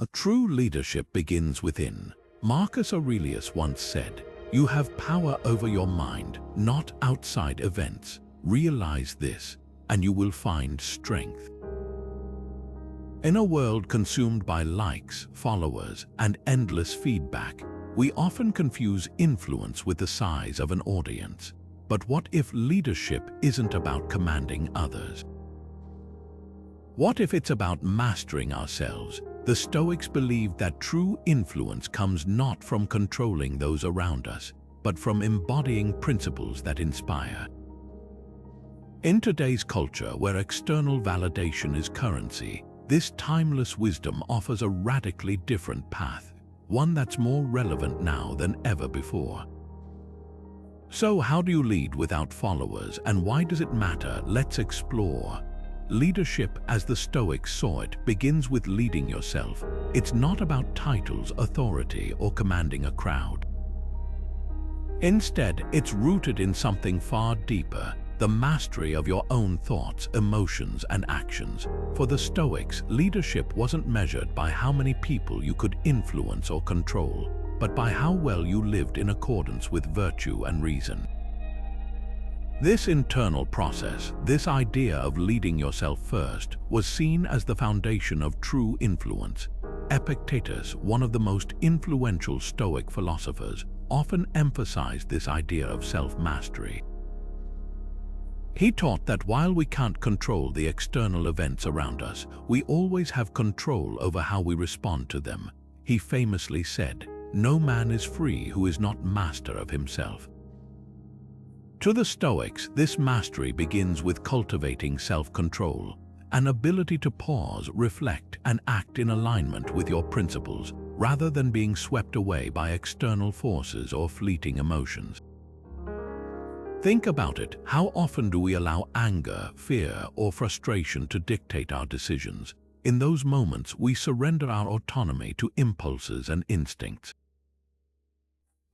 A true leadership begins within. Marcus Aurelius once said, "You have power over your mind, not outside events. Realize this, and you will find strength." In a world consumed by likes, followers, and endless feedback, we often confuse influence with the size of an audience. But what if leadership isn't about commanding others? What if it's about mastering ourselves? The Stoics believed that true influence comes not from controlling those around us, but from embodying principles that inspire. In today's culture, where external validation is currency, this timeless wisdom offers a radically different path, one that's more relevant now than ever before. So how do you lead without followers, and why does it matter? Let's explore. Leadership, as the Stoics saw it, begins with leading yourself. It's not about titles, authority, or commanding a crowd. Instead, it's rooted in something far deeper: the mastery of your own thoughts, emotions, and actions. For the Stoics, leadership wasn't measured by how many people you could influence or control, but by how well you lived in accordance with virtue and reason. This internal process, this idea of leading yourself first, was seen as the foundation of true influence. Epictetus, one of the most influential Stoic philosophers, often emphasized this idea of self-mastery. He taught that while we can't control the external events around us, we always have control over how we respond to them. He famously said, "No man is free who is not master of himself." To the Stoics, this mastery begins with cultivating self-control, an ability to pause, reflect, and act in alignment with your principles, rather than being swept away by external forces or fleeting emotions. Think about it. How often do we allow anger, fear, or frustration to dictate our decisions? In those moments, we surrender our autonomy to impulses and instincts.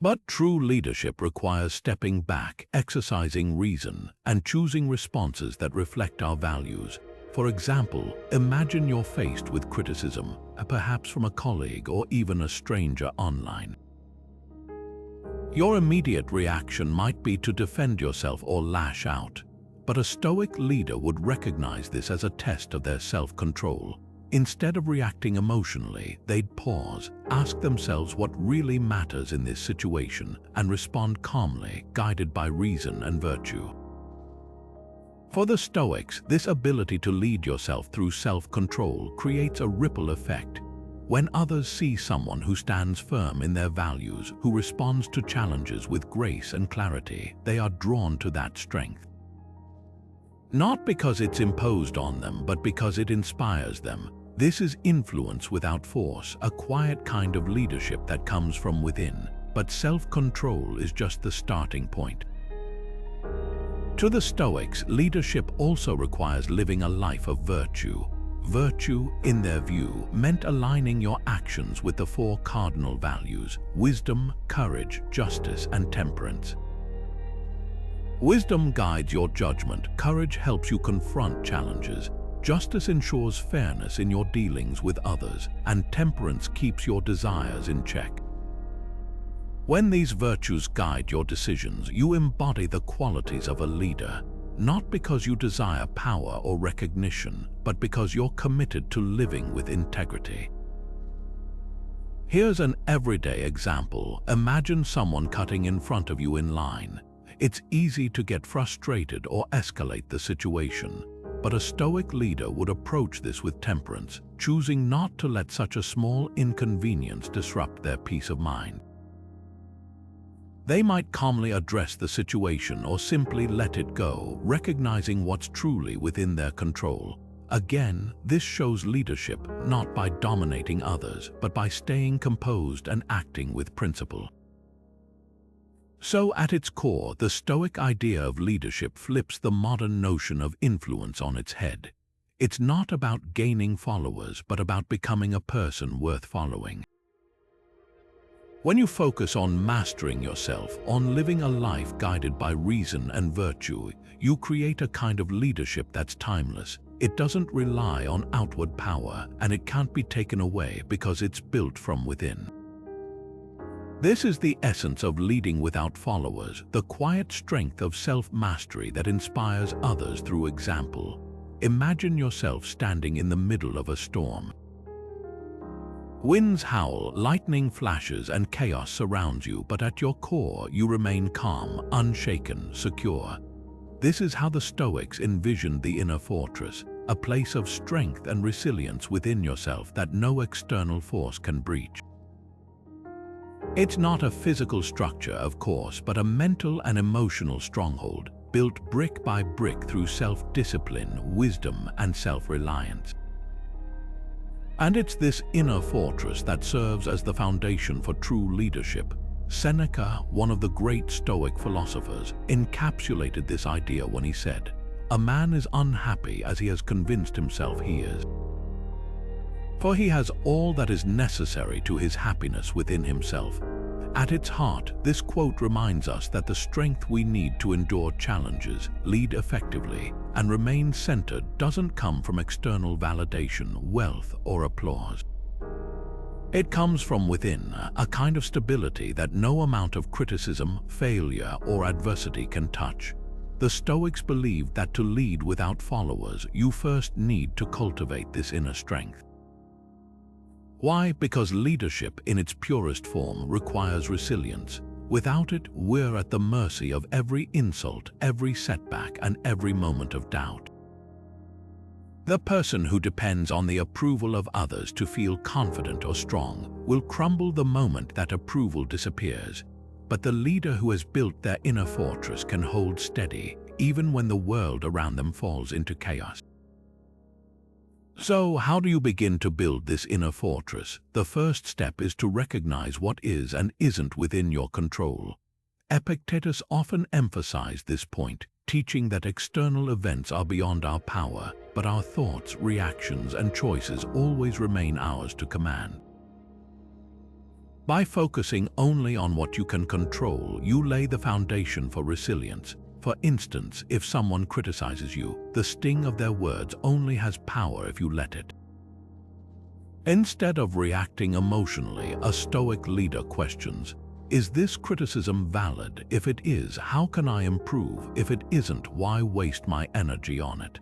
But true leadership requires stepping back, exercising reason, and choosing responses that reflect our values. For example, imagine you're faced with criticism, perhaps from a colleague or even a stranger online. Your immediate reaction might be to defend yourself or lash out, but a Stoic leader would recognize this as a test of their self-control. Instead of reacting emotionally, they'd pause, ask themselves what really matters in this situation, and respond calmly, guided by reason and virtue. For the Stoics, this ability to lead yourself through self-control creates a ripple effect. When others see someone who stands firm in their values, who responds to challenges with grace and clarity, they are drawn to that strength. Not because it's imposed on them, but because it inspires them. This is influence without force, a quiet kind of leadership that comes from within. But self-control is just the starting point. To the Stoics, leadership also requires living a life of virtue. Virtue, in their view, meant aligning your actions with the four cardinal values: wisdom, courage, justice, and temperance. Wisdom guides your judgment, courage helps you confront challenges, justice ensures fairness in your dealings with others, and temperance keeps your desires in check. When these virtues guide your decisions, you embody the qualities of a leader. Not because you desire power or recognition, but because you're committed to living with integrity. Here's an everyday example. Imagine someone cutting in front of you in line. It's easy to get frustrated or escalate the situation, but a Stoic leader would approach this with temperance, choosing not to let such a small inconvenience disrupt their peace of mind. They might calmly address the situation or simply let it go, recognizing what's truly within their control. Again, this shows leadership not by dominating others, but by staying composed and acting with principle. So at its core, the Stoic idea of leadership flips the modern notion of influence on its head. It's not about gaining followers, but about becoming a person worth following. When you focus on mastering yourself, on living a life guided by reason and virtue, you create a kind of leadership that's timeless. It doesn't rely on outward power, and it can't be taken away because it's built from within. This is the essence of leading without followers, the quiet strength of self-mastery that inspires others through example. Imagine yourself standing in the middle of a storm. Winds howl, lightning flashes, and chaos surrounds you, but at your core you remain calm, unshaken, secure. This is how the Stoics envisioned the inner fortress, a place of strength and resilience within yourself that no external force can breach. It's not a physical structure, of course, but a mental and emotional stronghold, built brick by brick through self-discipline, wisdom, and self-reliance. And it's this inner fortress that serves as the foundation for true leadership. Seneca, one of the great Stoic philosophers, encapsulated this idea when he said, "A man is unhappy as he has convinced himself he is. For he has all that is necessary to his happiness within himself." At its heart, this quote reminds us that the strength we need to endure challenges, lead effectively, and remain centered doesn't come from external validation, wealth, or applause. It comes from within, a kind of stability that no amount of criticism, failure, or adversity can touch. The Stoics believed that to lead without followers, you first need to cultivate this inner strength. Why? Because leadership in its purest form requires resilience. Without it, we're at the mercy of every insult, every setback, and every moment of doubt. The person who depends on the approval of others to feel confident or strong will crumble the moment that approval disappears. But the leader who has built their inner fortress can hold steady, even when the world around them falls into chaos. So, how do you begin to build this inner fortress? The first step is to recognize what is and isn't within your control. Epictetus often emphasized this point, teaching that external events are beyond our power, but our thoughts, reactions, and choices always remain ours to command. By focusing only on what you can control, you lay the foundation for resilience. For instance, if someone criticizes you, the sting of their words only has power if you let it. Instead of reacting emotionally, a Stoic leader questions, is this criticism valid? If it is, how can I improve? If it isn't, why waste my energy on it?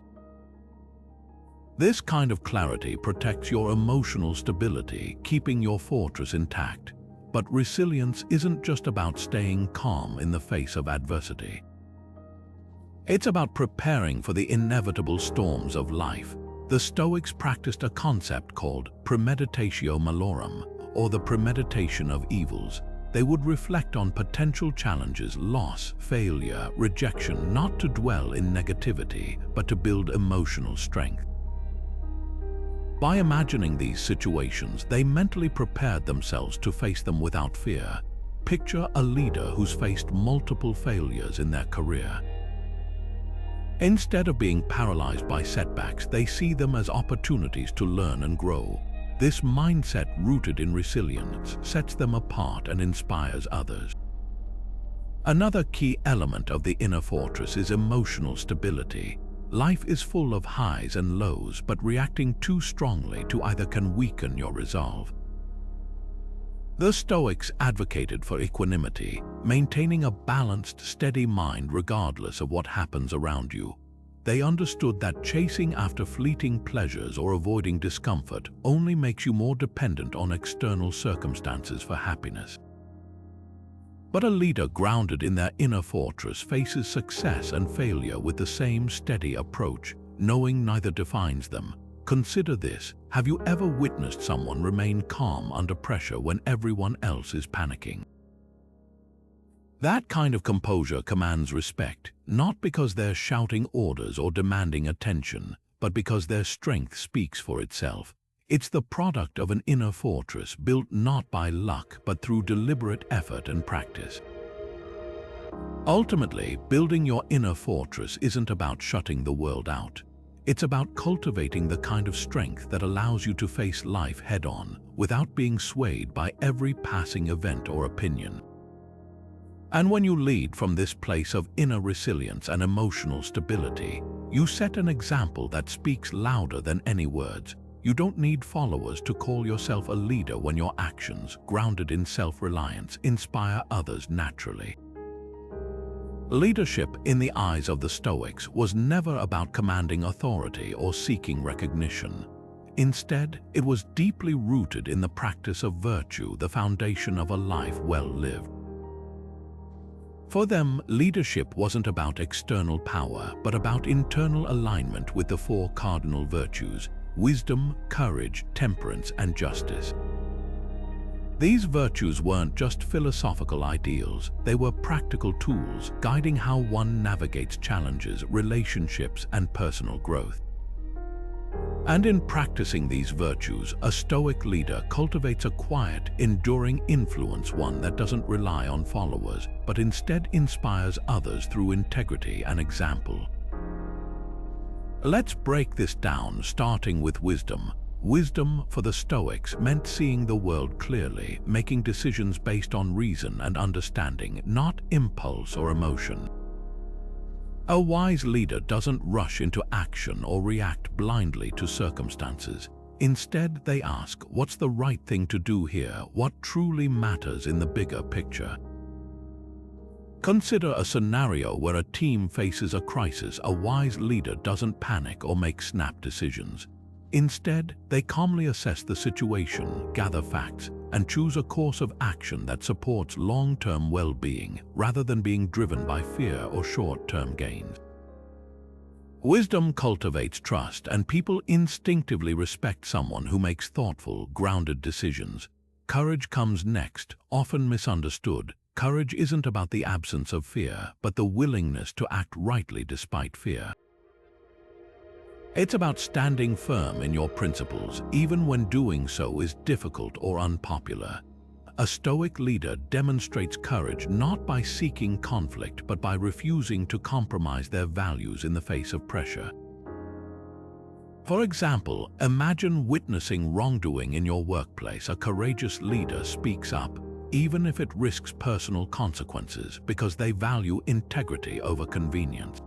This kind of clarity protects your emotional stability, keeping your fortress intact. But resilience isn't just about staying calm in the face of adversity. It's about preparing for the inevitable storms of life. The Stoics practiced a concept called premeditatio malorum, or the premeditation of evils. They would reflect on potential challenges, loss, failure, rejection, not to dwell in negativity, but to build emotional strength. By imagining these situations, they mentally prepared themselves to face them without fear. Picture a leader who's faced multiple failures in their career. Instead of being paralyzed by setbacks, they see them as opportunities to learn and grow. This mindset, rooted in resilience, sets them apart and inspires others. Another key element of the inner fortress is emotional stability. Life is full of highs and lows, but reacting too strongly to either can weaken your resolve. The Stoics advocated for equanimity, maintaining a balanced, steady mind regardless of what happens around you. They understood that chasing after fleeting pleasures or avoiding discomfort only makes you more dependent on external circumstances for happiness. But a leader grounded in their inner fortress faces success and failure with the same steady approach, knowing neither defines them. Consider this: have you ever witnessed someone remain calm under pressure when everyone else is panicking? That kind of composure commands respect, not because they're shouting orders or demanding attention, but because their strength speaks for itself. It's the product of an inner fortress built not by luck, but through deliberate effort and practice. Ultimately, building your inner fortress isn't about shutting the world out. It's about cultivating the kind of strength that allows you to face life head-on, without being swayed by every passing event or opinion. And when you lead from this place of inner resilience and emotional stability, You set an example that speaks louder than any words. You don't need followers to call yourself a leader when your actions, grounded in self-reliance, inspire others naturally. Leadership, in the eyes of the Stoics, was never about commanding authority or seeking recognition. Instead, it was deeply rooted in the practice of virtue, the foundation of a life well lived. For them, leadership wasn't about external power, but about internal alignment with the four cardinal virtues: wisdom, courage, temperance, and justice. These virtues weren't just philosophical ideals, they were practical tools guiding how one navigates challenges, relationships, and personal growth. And in practicing these virtues, a Stoic leader cultivates a quiet, enduring influence, one that doesn't rely on followers, but instead inspires others through integrity and example. Let's break this down, starting with wisdom. Wisdom for the Stoics meant seeing the world clearly, making decisions based on reason and understanding, not impulse or emotion. A wise leader doesn't rush into action or react blindly to circumstances. Instead, they ask, what's the right thing to do here? What truly matters in the bigger picture? Consider a scenario where a team faces a crisis. A wise leader doesn't panic or make snap decisions. Instead, they calmly assess the situation, gather facts, and choose a course of action that supports long-term well-being rather than being driven by fear or short-term gains. Wisdom cultivates trust, and people instinctively respect someone who makes thoughtful, grounded decisions. Courage comes next, often misunderstood. Courage isn't about the absence of fear, but the willingness to act rightly despite fear. It's about standing firm in your principles, even when doing so is difficult or unpopular. A Stoic leader demonstrates courage not by seeking conflict, but by refusing to compromise their values in the face of pressure. For example, imagine witnessing wrongdoing in your workplace. A courageous leader speaks up, even if it risks personal consequences, because they value integrity over convenience.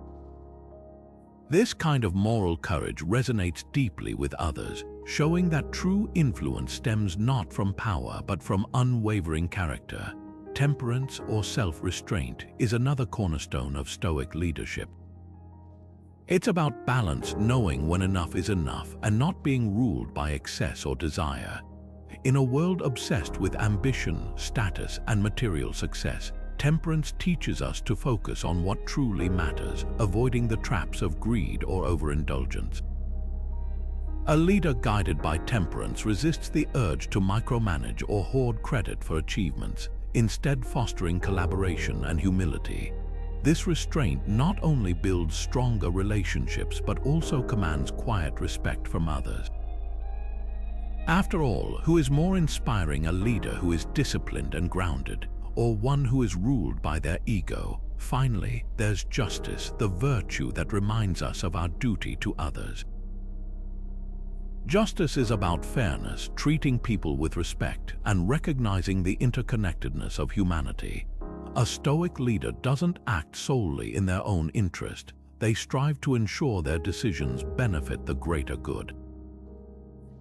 This kind of moral courage resonates deeply with others, showing that true influence stems not from power but from unwavering character. Temperance, or self-restraint, is another cornerstone of Stoic leadership. It's about balance, knowing when enough is enough and not being ruled by excess or desire. In a world obsessed with ambition, status, and material success, temperance teaches us to focus on what truly matters, avoiding the traps of greed or overindulgence. A leader guided by temperance resists the urge to micromanage or hoard credit for achievements, instead fostering collaboration and humility. This restraint not only builds stronger relationships but also commands quiet respect from others. After all, who is more inspiring, a leader who is disciplined and grounded, or one who is ruled by their ego? Finally, there's justice, the virtue that reminds us of our duty to others. Justice is about fairness, treating people with respect, and recognizing the interconnectedness of humanity. A Stoic leader doesn't act solely in their own interest. They strive to ensure their decisions benefit the greater good.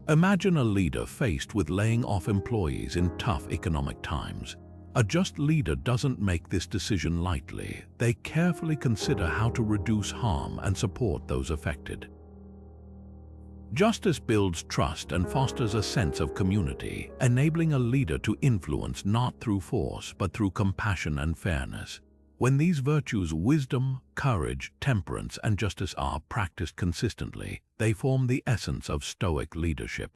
Imagine a leader faced with laying off employees in tough economic times. A just leader doesn't make this decision lightly. They carefully consider how to reduce harm and support those affected. Justice builds trust and fosters a sense of community, enabling a leader to influence not through force but through compassion and fairness. When these virtues, wisdom, courage, temperance, and justice, are practiced consistently, they form the essence of Stoic leadership.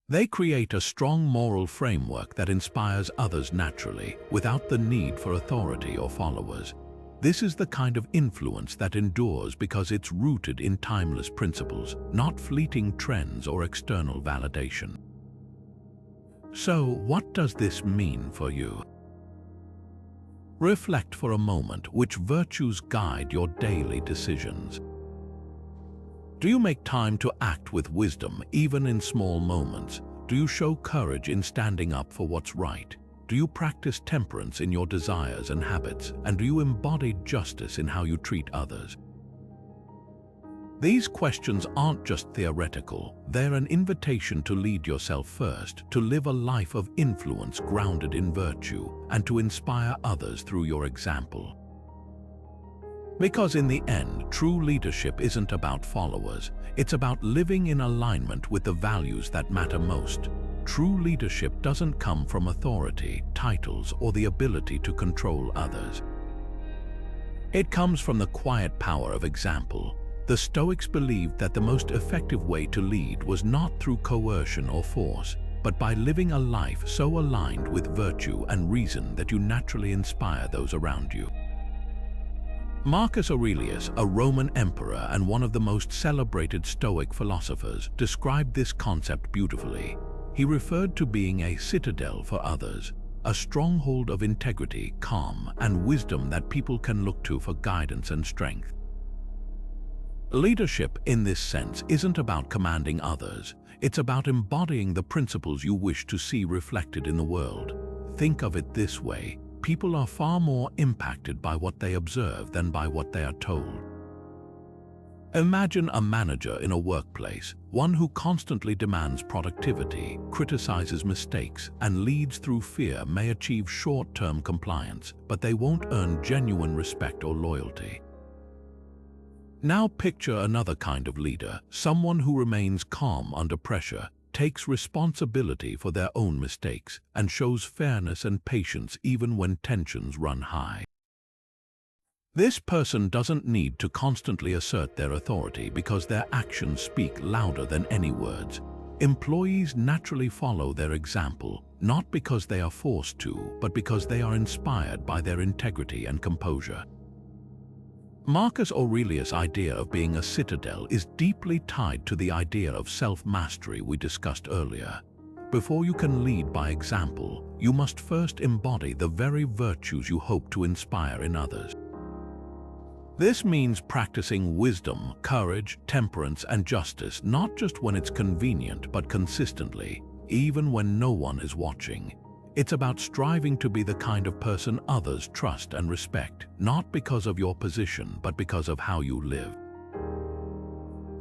They create a strong moral framework that inspires others naturally, without the need for authority or followers. This is the kind of influence that endures because it's rooted in timeless principles, not fleeting trends or external validation. So, what does this mean for you? Reflect for a moment. Which virtues guide your daily decisions? Do you make time to act with wisdom, even in small moments? Do you show courage in standing up for what's right? Do you practice temperance in your desires and habits? And do you embody justice in how you treat others? These questions aren't just theoretical, they're an invitation to lead yourself first, to live a life of influence grounded in virtue, and to inspire others through your example. Because in the end, true leadership isn't about followers, it's about living in alignment with the values that matter most. True leadership doesn't come from authority, titles, or the ability to control others. It comes from the quiet power of example. The Stoics believed that the most effective way to lead was not through coercion or force, but by living a life so aligned with virtue and reason that you naturally inspire those around you. Marcus Aurelius, a Roman emperor and one of the most celebrated Stoic philosophers, described this concept beautifully. He referred to being a citadel for others, a stronghold of integrity, calm, and wisdom that people can look to for guidance and strength. Leadership, in this sense, isn't about commanding others. It's about embodying the principles you wish to see reflected in the world. Think of it this way: people are far more impacted by what they observe than by what they are told. Imagine a manager in a workplace, one who constantly demands productivity, criticizes mistakes, and leads through fear may achieve short-term compliance, but they won't earn genuine respect or loyalty. Now picture another kind of leader, someone who remains calm under pressure, takes responsibility for their own mistakes, and shows fairness and patience even when tensions run high. This person doesn't need to constantly assert their authority because their actions speak louder than any words. Employees naturally follow their example, not because they are forced to, but because they are inspired by their integrity and composure. Marcus Aurelius' idea of being a citadel is deeply tied to the idea of self-mastery we discussed earlier. Before you can lead by example, you must first embody the very virtues you hope to inspire in others. This means practicing wisdom, courage, temperance, and justice not just when it's convenient but consistently, even when no one is watching. It's about striving to be the kind of person others trust and respect, not because of your position but because of how you live.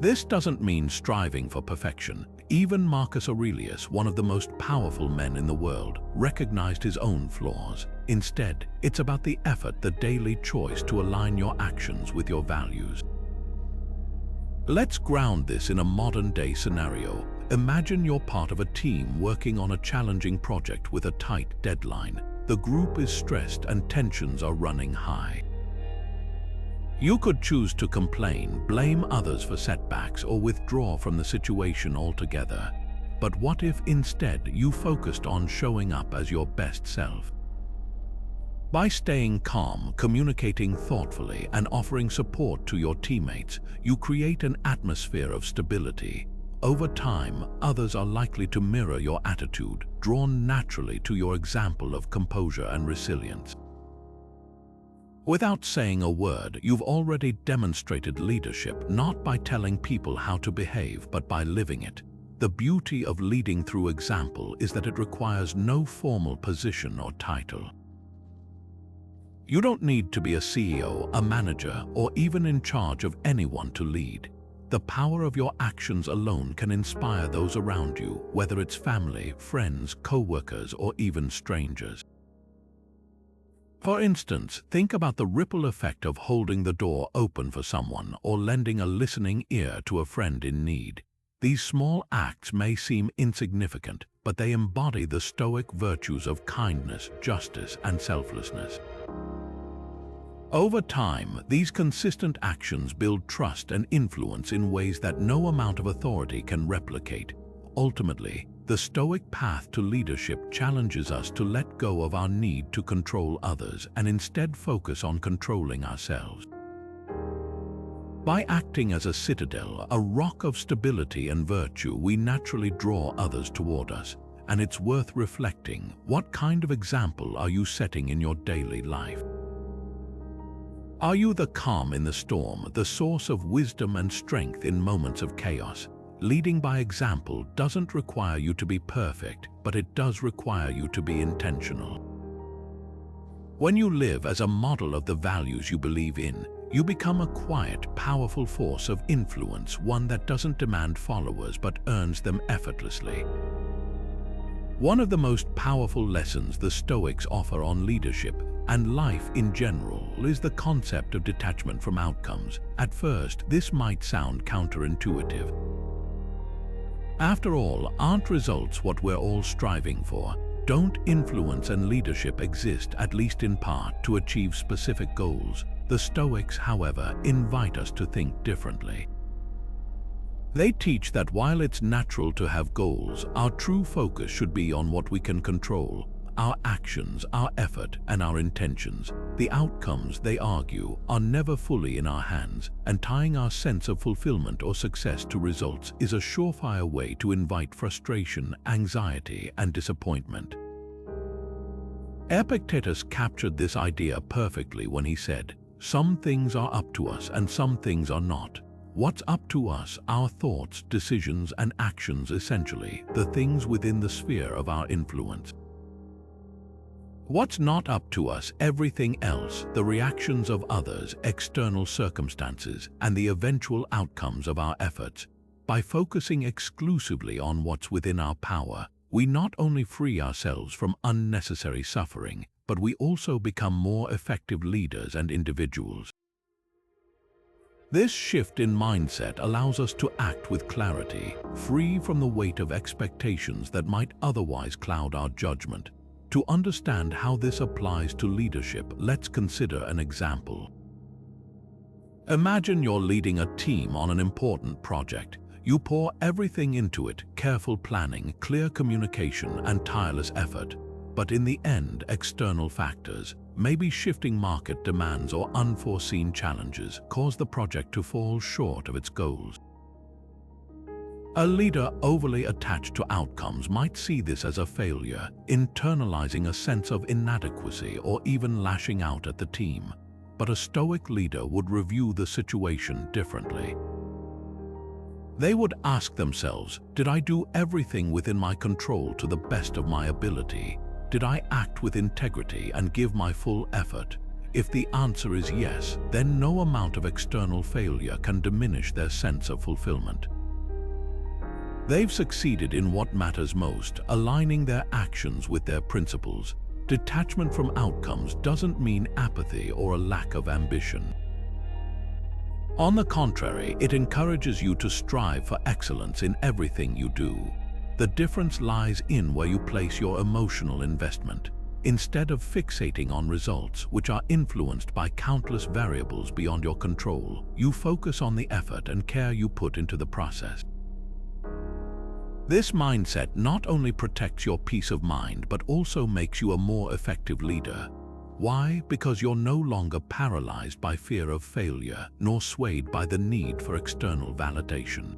This doesn't mean striving for perfection. Even Marcus Aurelius, one of the most powerful men in the world, recognized his own flaws. Instead, it's about the effort, the daily choice to align your actions with your values. Let's ground this in a modern-day scenario. Imagine you're part of a team working on a challenging project with a tight deadline. The group is stressed and tensions are running high. You could choose to complain, blame others for setbacks, or withdraw from the situation altogether. But what if instead you focused on showing up as your best self? By staying calm, communicating thoughtfully, and offering support to your teammates, you create an atmosphere of stability. Over time, others are likely to mirror your attitude, drawn naturally to your example of composure and resilience. Without saying a word, you've already demonstrated leadership, not by telling people how to behave, but by living it. The beauty of leading through example is that it requires no formal position or title. You don't need to be a CEO, a manager, or even in charge of anyone to lead. The power of your actions alone can inspire those around you, whether it's family, friends, co-workers, or even strangers. For instance, think about the ripple effect of holding the door open for someone or lending a listening ear to a friend in need. These small acts may seem insignificant, but they embody the Stoic virtues of kindness, justice, and selflessness. Over time, these consistent actions build trust and influence in ways that no amount of authority can replicate. Ultimately, the Stoic path to leadership challenges us to let go of our need to control others and instead focus on controlling ourselves. By acting as a citadel, a rock of stability and virtue, we naturally draw others toward us. And it's worth reflecting, what kind of example are you setting in your daily life? Are you the calm in the storm, the source of wisdom and strength in moments of chaos? Leading by example doesn't require you to be perfect, but it does require you to be intentional. When you live as a model of the values you believe in, You become a quiet, powerful force of influence, one that doesn't demand followers but earns them effortlessly. One of the most powerful lessons the Stoics offer on leadership and life in general is the concept of detachment from outcomes. At first, this might sound counterintuitive. After all, aren't results what we're all striving for? Don't influence and leadership exist, at least in part, to achieve specific goals? The Stoics, however, invite us to think differently. They teach that while it's natural to have goals, our true focus should be on what we can control: our actions, our effort, and our intentions. The outcomes, they argue, are never fully in our hands, and tying our sense of fulfillment or success to results is a surefire way to invite frustration, anxiety, and disappointment. Epictetus captured this idea perfectly when he said, "Some things are up to us and some things are not." What's up to us? Our thoughts, decisions, and actions, essentially, the things within the sphere of our influence. What's not up to us? Everything else, the reactions of others, external circumstances, and the eventual outcomes of our efforts. By focusing exclusively on what's within our power, we not only free ourselves from unnecessary suffering, but we also become more effective leaders and individuals. This shift in mindset allows us to act with clarity, free from the weight of expectations that might otherwise cloud our judgment. To understand how this applies to leadership, let's consider an example. Imagine you're leading a team on an important project. You pour everything into it: careful planning, clear communication, and tireless effort. But in the end, external factors, maybe shifting market demands or unforeseen challenges, cause the project to fall short of its goals. A leader overly attached to outcomes might see this as a failure, internalizing a sense of inadequacy or even lashing out at the team. But a Stoic leader would review the situation differently. They would ask themselves, did I do everything within my control to the best of my ability? Did I act with integrity and give my full effort? If the answer is yes, then no amount of external failure can diminish their sense of fulfillment. They've succeeded in what matters most, aligning their actions with their principles. Detachment from outcomes doesn't mean apathy or a lack of ambition. On the contrary, it encourages you to strive for excellence in everything you do. The difference lies in where you place your emotional investment. Instead of fixating on results, which are influenced by countless variables beyond your control, you focus on the effort and care you put into the process. This mindset not only protects your peace of mind, but also makes you a more effective leader. Why? Because you're no longer paralyzed by fear of failure, nor swayed by the need for external validation.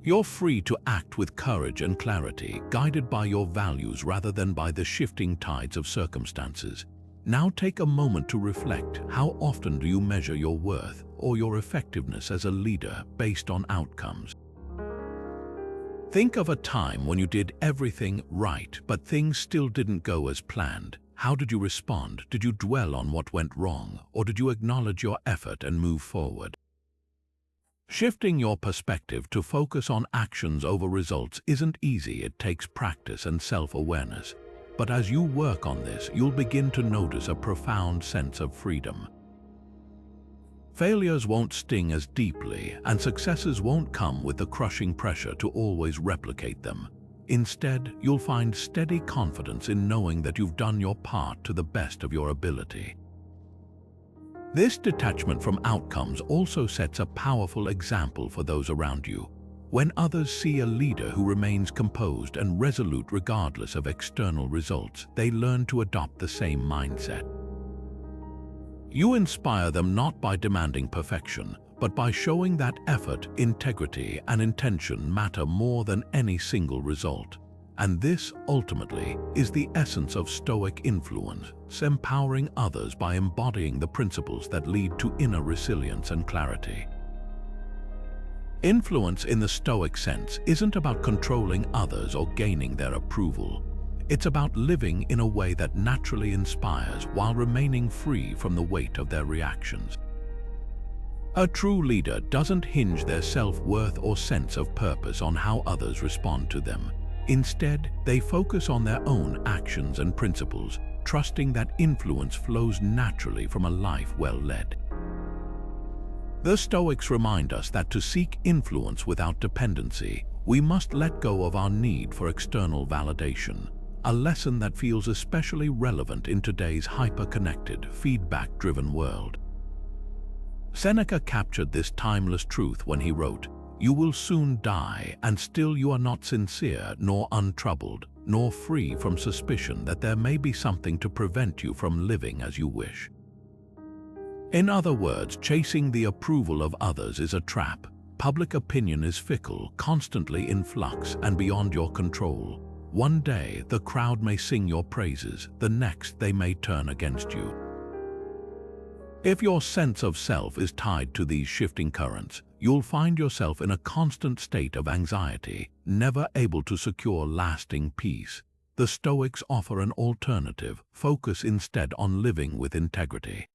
You're free to act with courage and clarity, guided by your values rather than by the shifting tides of circumstances. Now take a moment to reflect. How often do you measure your worth or your effectiveness as a leader based on outcomes? Think of a time when you did everything right, but things still didn't go as planned. How did you respond? Did you dwell on what went wrong, or did you acknowledge your effort and move forward? Shifting your perspective to focus on actions over results isn't easy. It takes practice and self-awareness. But as you work on this, you'll begin to notice a profound sense of freedom. Failures won't sting as deeply, and successes won't come with the crushing pressure to always replicate them. Instead, you'll find steady confidence in knowing that you've done your part to the best of your ability. This detachment from outcomes also sets a powerful example for those around you. When others see a leader who remains composed and resolute regardless of external results, they learn to adopt the same mindset. You inspire them not by demanding perfection, but by showing that effort, integrity, and intention matter more than any single result. And this, ultimately, is the essence of Stoic influence, empowering others by embodying the principles that lead to inner resilience and clarity. Influence in the Stoic sense isn't about controlling others or gaining their approval. It's about living in a way that naturally inspires while remaining free from the weight of their reactions. A true leader doesn't hinge their self-worth or sense of purpose on how others respond to them. Instead, they focus on their own actions and principles, trusting that influence flows naturally from a life well led. The Stoics remind us that to seek influence without dependency, we must let go of our need for external validation, a lesson that feels especially relevant in today's hyper-connected, feedback-driven world. Seneca captured this timeless truth when he wrote, "You will soon die, and still you are not sincere, nor untroubled, nor free from suspicion that there may be something to prevent you from living as you wish." In other words, chasing the approval of others is a trap. Public opinion is fickle, constantly in flux, and beyond your control. One day, the crowd may sing your praises, the next they may turn against you. If your sense of self is tied to these shifting currents, you'll find yourself in a constant state of anxiety, never able to secure lasting peace. The Stoics offer an alternative. Focus instead on living with integrity.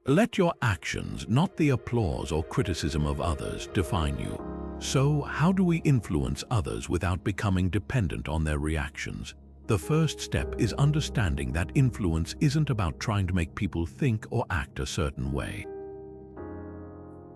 Let your actions, not the applause or criticism of others, define you. So, how do we influence others without becoming dependent on their reactions? The first step is understanding that influence isn't about trying to make people think or act a certain way.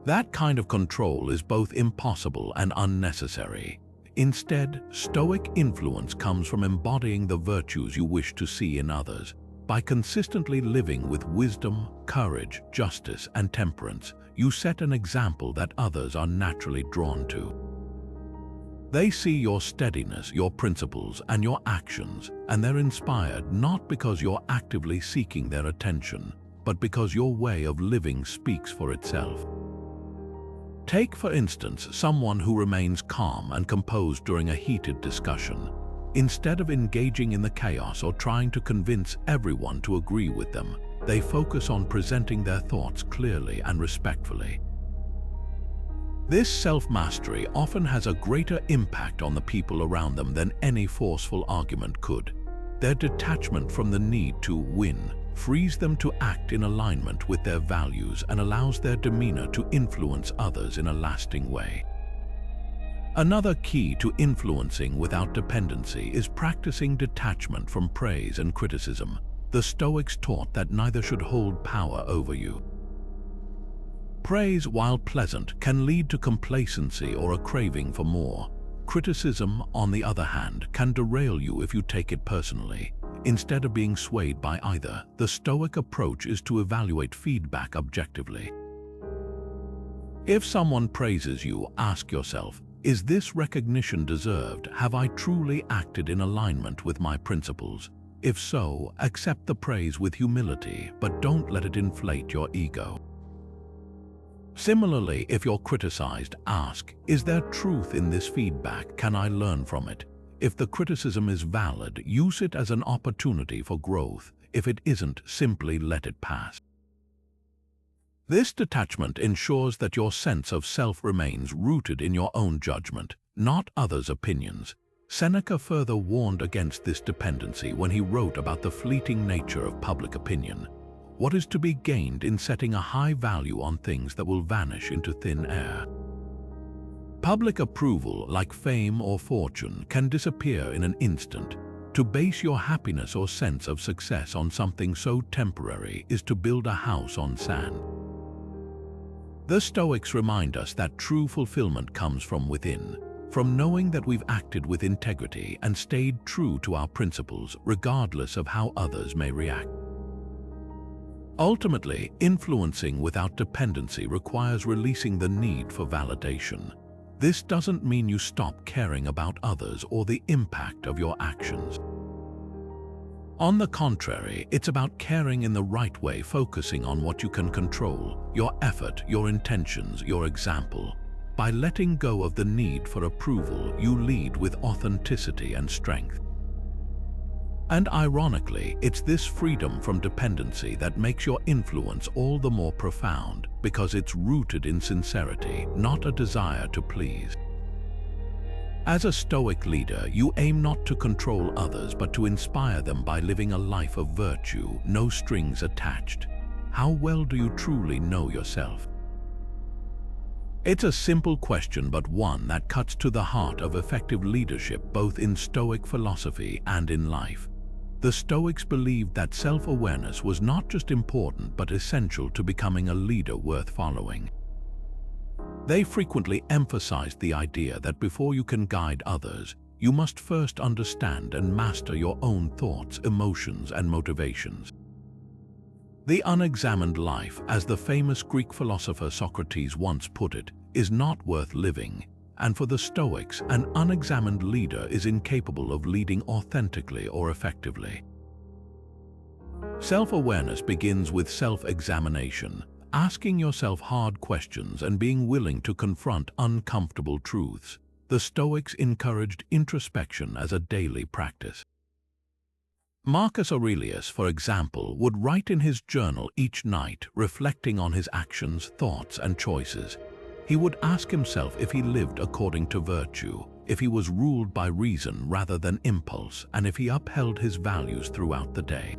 That kind of control is both impossible and unnecessary. Instead, Stoic influence comes from embodying the virtues you wish to see in others. By consistently living with wisdom, courage, justice, and temperance, you set an example that others are naturally drawn to. They see your steadiness, your principles, and your actions, and they're inspired not because you're actively seeking their attention, but because your way of living speaks for itself. Take, for instance, someone who remains calm and composed during a heated discussion. Instead of engaging in the chaos or trying to convince everyone to agree with them, they focus on presenting their thoughts clearly and respectfully. This self-mastery often has a greater impact on the people around them than any forceful argument could. Their detachment from the need to win frees them to act in alignment with their values and allows their demeanor to influence others in a lasting way. Another key to influencing without dependency is practicing detachment from praise and criticism. The Stoics taught that neither should hold power over you. Praise, while pleasant, can lead to complacency or a craving for more. Criticism, on the other hand, can derail you if you take it personally. Instead of being swayed by either, the Stoic approach is to evaluate feedback objectively. If someone praises you, ask yourself, is this recognition deserved? Have I truly acted in alignment with my principles? If so, accept the praise with humility, but don't let it inflate your ego. Similarly, if you're criticized, ask, is there truth in this feedback? Can I learn from it? If the criticism is valid, use it as an opportunity for growth. If it isn't, simply let it pass. This detachment ensures that your sense of self remains rooted in your own judgment, not others' opinions. Seneca further warned against this dependency when he wrote about the fleeting nature of public opinion. What is to be gained in setting a high value on things that will vanish into thin air? Public approval, like fame or fortune, can disappear in an instant. To base your happiness or sense of success on something so temporary is to build a house on sand. The Stoics remind us that true fulfillment comes from within, from knowing that we've acted with integrity and stayed true to our principles, regardless of how others may react. Ultimately, influencing without dependency requires releasing the need for validation. This doesn't mean you stop caring about others or the impact of your actions. On the contrary, it's about caring in the right way, focusing on what you can control, your effort, your intentions, your example. By letting go of the need for approval, you lead with authenticity and strength. And ironically, it's this freedom from dependency that makes your influence all the more profound, because it's rooted in sincerity, not a desire to please. As a Stoic leader, you aim not to control others but to inspire them by living a life of virtue, no strings attached. How well do you truly know yourself? It's a simple question, but one that cuts to the heart of effective leadership both in Stoic philosophy and in life. The Stoics believed that self-awareness was not just important but essential to becoming a leader worth following. They frequently emphasized the idea that before you can guide others, you must first understand and master your own thoughts, emotions, and motivations. The unexamined life, as the famous Greek philosopher Socrates once put it, is not worth living, and for the Stoics, an unexamined leader is incapable of leading authentically or effectively. Self-awareness begins with self-examination, asking yourself hard questions and being willing to confront uncomfortable truths. The Stoics encouraged introspection as a daily practice. Marcus Aurelius, for example, would write in his journal each night, reflecting on his actions, thoughts, and choices. He would ask himself if he lived according to virtue, if he was ruled by reason rather than impulse, and if he upheld his values throughout the day.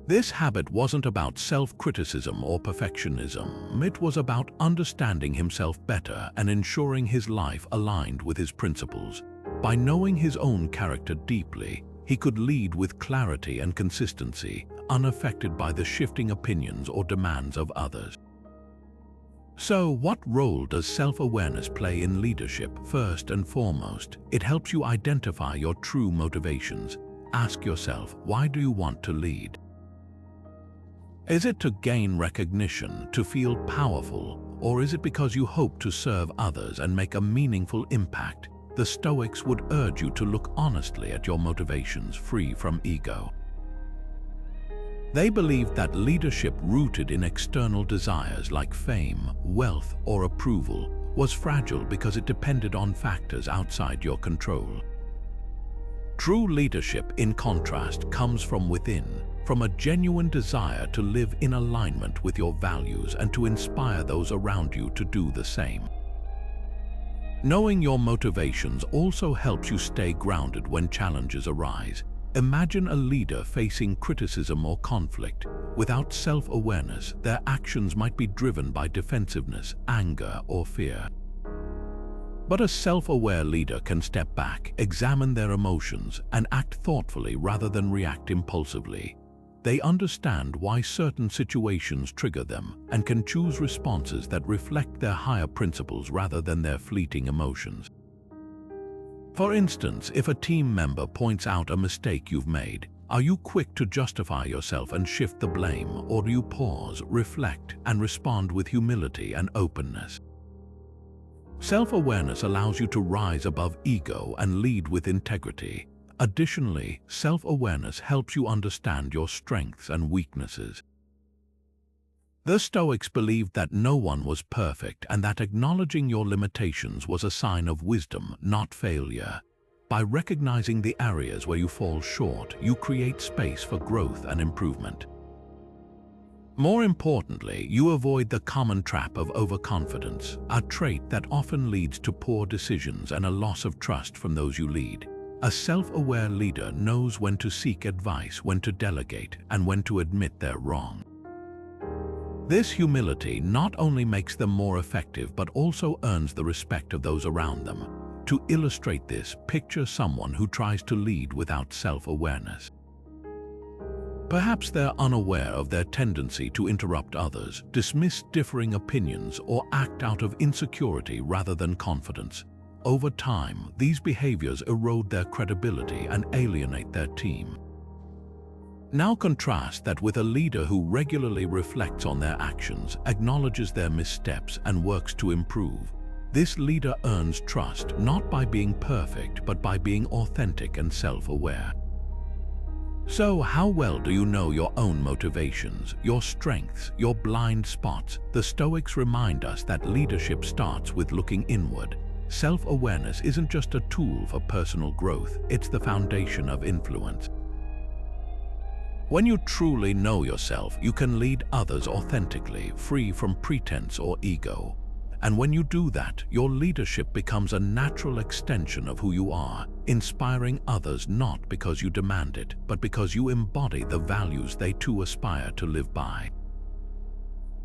This habit wasn't about self-criticism or perfectionism. It was about understanding himself better and ensuring his life aligned with his principles. By knowing his own character deeply, he could lead with clarity and consistency, unaffected by the shifting opinions or demands of others. So, what role does self-awareness play in leadership? First and foremost, it helps you identify your true motivations. Ask yourself, why do you want to lead? Is it to gain recognition, to feel powerful, or is it because you hope to serve others and make a meaningful impact? The Stoics would urge you to look honestly at your motivations, free from ego. They believed that leadership rooted in external desires like fame, wealth, or approval was fragile because it depended on factors outside your control. True leadership, in contrast, comes from within, from a genuine desire to live in alignment with your values and to inspire those around you to do the same. Knowing your motivations also helps you stay grounded when challenges arise. Imagine a leader facing criticism or conflict. Without self-awareness, their actions might be driven by defensiveness, anger, or fear. But a self-aware leader can step back, examine their emotions, and act thoughtfully rather than react impulsively. They understand why certain situations trigger them and can choose responses that reflect their higher principles rather than their fleeting emotions. For instance, if a team member points out a mistake you've made, are you quick to justify yourself and shift the blame, or do you pause, reflect, and respond with humility and openness? Self-awareness allows you to rise above ego and lead with integrity. Additionally, self-awareness helps you understand your strengths and weaknesses. The Stoics believed that no one was perfect and that acknowledging your limitations was a sign of wisdom, not failure. By recognizing the areas where you fall short, you create space for growth and improvement. More importantly, you avoid the common trap of overconfidence, a trait that often leads to poor decisions and a loss of trust from those you lead. A self-aware leader knows when to seek advice, when to delegate, and when to admit they're wrong. This humility not only makes them more effective but also earns the respect of those around them. To illustrate this, picture someone who tries to lead without self-awareness. Perhaps they're unaware of their tendency to interrupt others, dismiss differing opinions, or act out of insecurity rather than confidence. Over time, these behaviors erode their credibility and alienate their team. Now contrast that with a leader who regularly reflects on their actions, acknowledges their missteps, and works to improve. This leader earns trust not by being perfect, but by being authentic and self-aware. So, how well do you know your own motivations, your strengths, your blind spots? The Stoics remind us that leadership starts with looking inward. Self-awareness isn't just a tool for personal growth, it's the foundation of influence. When you truly know yourself, you can lead others authentically, free from pretense or ego. And when you do that, your leadership becomes a natural extension of who you are, inspiring others not because you demand it, but because you embody the values they too aspire to live by.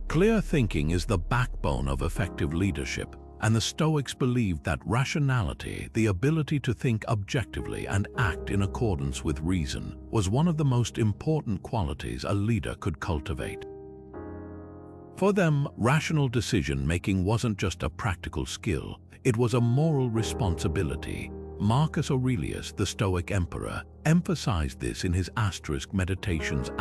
Clear thinking is the backbone of effective leadership, and the Stoics believed that rationality, the ability to think objectively and act in accordance with reason, was one of the most important qualities a leader could cultivate. For them, rational decision-making wasn't just a practical skill, it was a moral responsibility. Marcus Aurelius, the Stoic emperor, emphasized this in his Meditations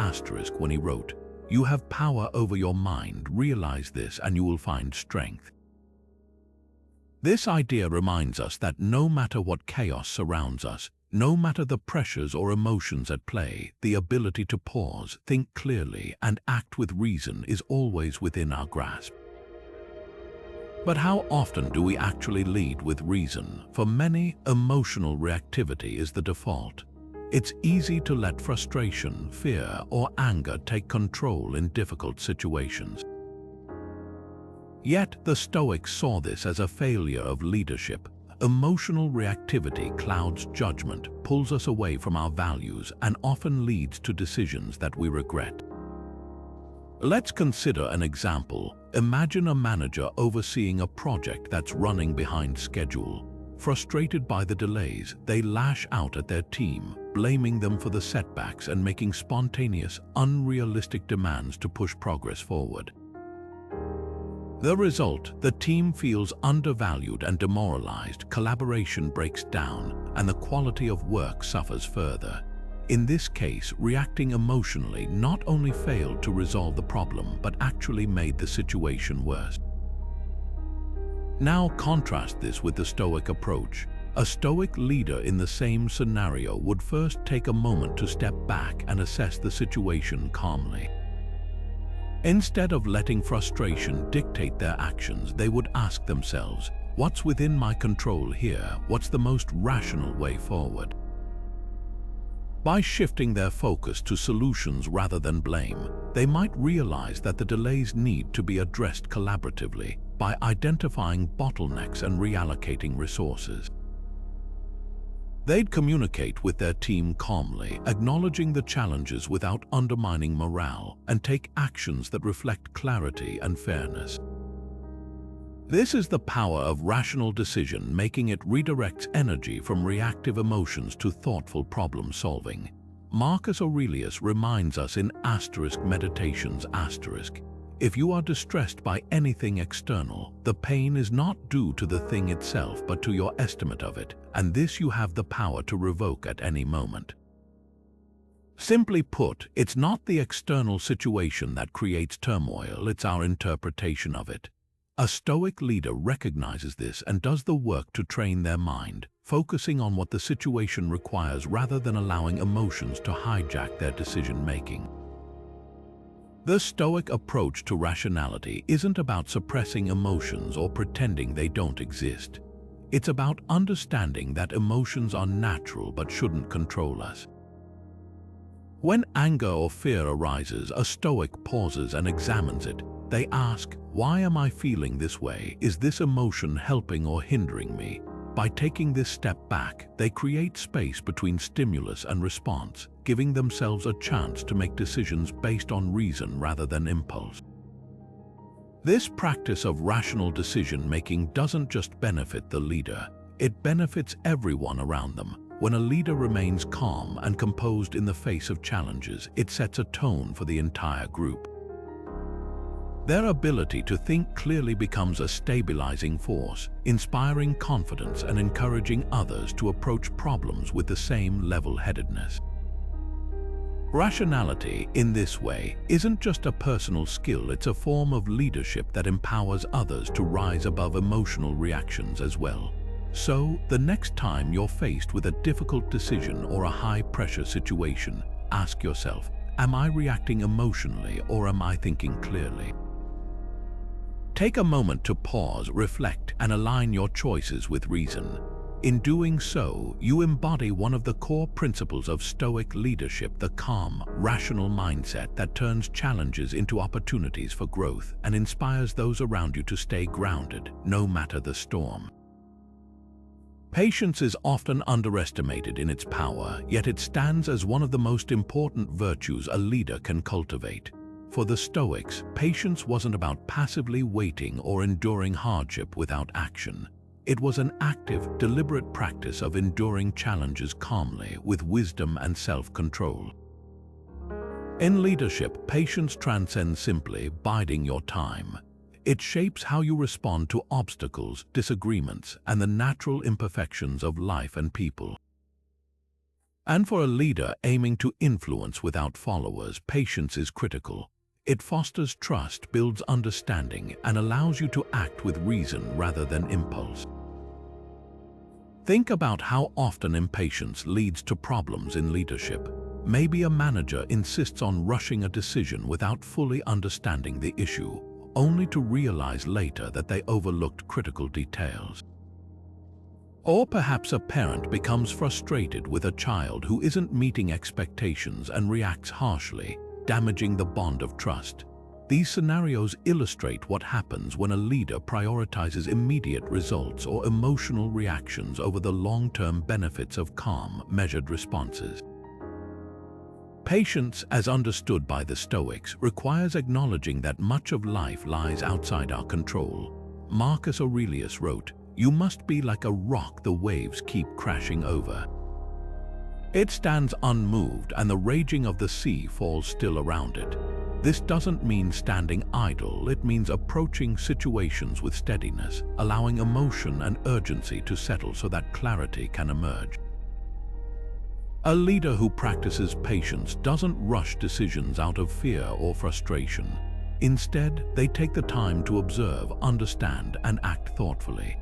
when he wrote, "You have power over your mind, realize this and you will find strength." This idea reminds us that no matter what chaos surrounds us, no matter the pressures or emotions at play, the ability to pause, think clearly, and act with reason is always within our grasp. But how often do we actually lead with reason? For many, emotional reactivity is the default. It's easy to let frustration, fear, or anger take control in difficult situations. Yet the Stoics saw this as a failure of leadership. Emotional reactivity clouds judgment, pulls us away from our values, and often leads to decisions that we regret. Let's consider an example. Imagine a manager overseeing a project that's running behind schedule. Frustrated by the delays, they lash out at their team, blaming them for the setbacks and making spontaneous, unrealistic demands to push progress forward. The result, the team feels undervalued and demoralized, collaboration breaks down, and the quality of work suffers further. In this case, reacting emotionally not only failed to resolve the problem, but actually made the situation worse. Now contrast this with the Stoic approach. A Stoic leader in the same scenario would first take a moment to step back and assess the situation calmly. Instead of letting frustration dictate their actions, they would ask themselves, what's within my control here? What's the most rational way forward? By shifting their focus to solutions rather than blame, they might realize that the delays need to be addressed collaboratively by identifying bottlenecks and reallocating resources. They'd communicate with their team calmly, acknowledging the challenges without undermining morale, and take actions that reflect clarity and fairness. This is the power of rational decision, making it redirects energy from reactive emotions to thoughtful problem solving. Marcus Aurelius reminds us in Meditations if you are distressed by anything external, the pain is not due to the thing itself but to your estimate of it, and this you have the power to revoke at any moment. Simply put, it's not the external situation that creates turmoil, it's our interpretation of it. A Stoic leader recognizes this and does the work to train their mind, focusing on what the situation requires rather than allowing emotions to hijack their decision-making. The Stoic approach to rationality isn't about suppressing emotions or pretending they don't exist. It's about understanding that emotions are natural but shouldn't control us. When anger or fear arises, a Stoic pauses and examines it. They ask, why am I feeling this way? Is this emotion helping or hindering me? By taking this step back, they create space between stimulus and response, giving themselves a chance to make decisions based on reason rather than impulse. This practice of rational decision-making doesn't just benefit the leader, it benefits everyone around them. When a leader remains calm and composed in the face of challenges, it sets a tone for the entire group. Their ability to think clearly becomes a stabilizing force, inspiring confidence and encouraging others to approach problems with the same level-headedness. Rationality, in this way, isn't just a personal skill, it's a form of leadership that empowers others to rise above emotional reactions as well. So, the next time you're faced with a difficult decision or a high-pressure situation, ask yourself, am I reacting emotionally or am I thinking clearly? Take a moment to pause, reflect, and align your choices with reason. In doing so, you embody one of the core principles of Stoic leadership, the calm, rational mindset that turns challenges into opportunities for growth and inspires those around you to stay grounded, no matter the storm. Patience is often underestimated in its power, yet it stands as one of the most important virtues a leader can cultivate. For the Stoics, patience wasn't about passively waiting or enduring hardship without action. It was an active, deliberate practice of enduring challenges calmly, with wisdom and self-control. In leadership, patience transcends simply biding your time. It shapes how you respond to obstacles, disagreements, and the natural imperfections of life and people. And for a leader aiming to influence without followers, patience is critical. It fosters trust, builds understanding, and allows you to act with reason rather than impulse. Think about how often impatience leads to problems in leadership. Maybe a manager insists on rushing a decision without fully understanding the issue, only to realize later that they overlooked critical details. Or perhaps a parent becomes frustrated with a child who isn't meeting expectations and reacts harshly, damaging the bond of trust. These scenarios illustrate what happens when a leader prioritizes immediate results or emotional reactions over the long-term benefits of calm, measured responses. Patience, as understood by the Stoics, requires acknowledging that much of life lies outside our control. Marcus Aurelius wrote, "You must be like a rock the waves keep crashing over. It stands unmoved and the raging of the sea falls still around it." This doesn't mean standing idle, it means approaching situations with steadiness, allowing emotion and urgency to settle so that clarity can emerge. A leader who practices patience doesn't rush decisions out of fear or frustration. Instead, they take the time to observe, understand, and act thoughtfully.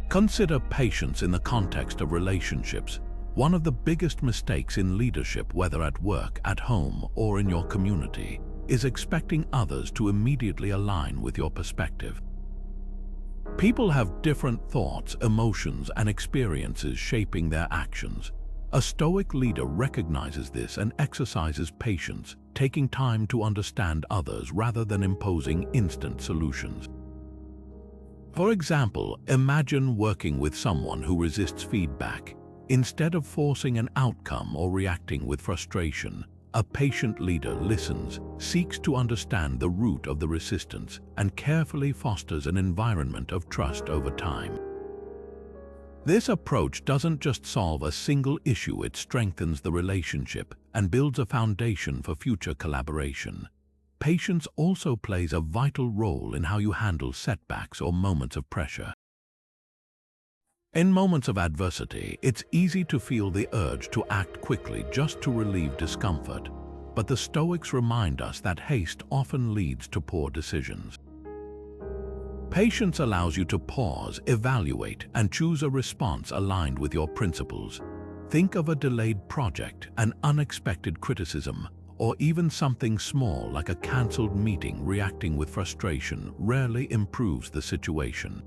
Consider patience in the context of relationships. One of the biggest mistakes in leadership, whether at work, at home, or in your community, is expecting others to immediately align with your perspective. People have different thoughts, emotions, and experiences shaping their actions. A Stoic leader recognizes this and exercises patience, taking time to understand others rather than imposing instant solutions. For example, imagine working with someone who resists feedback. Instead of forcing an outcome or reacting with frustration, a patient leader listens, seeks to understand the root of the resistance, and carefully fosters an environment of trust over time. This approach doesn't just solve a single issue, it strengthens the relationship and builds a foundation for future collaboration. Patience also plays a vital role in how you handle setbacks or moments of pressure. In moments of adversity, it's easy to feel the urge to act quickly just to relieve discomfort, but the Stoics remind us that haste often leads to poor decisions. Patience allows you to pause, evaluate, and choose a response aligned with your principles. Think of a delayed project, an unexpected criticism, or even something small like a cancelled meeting. Reacting with frustration rarely improves the situation.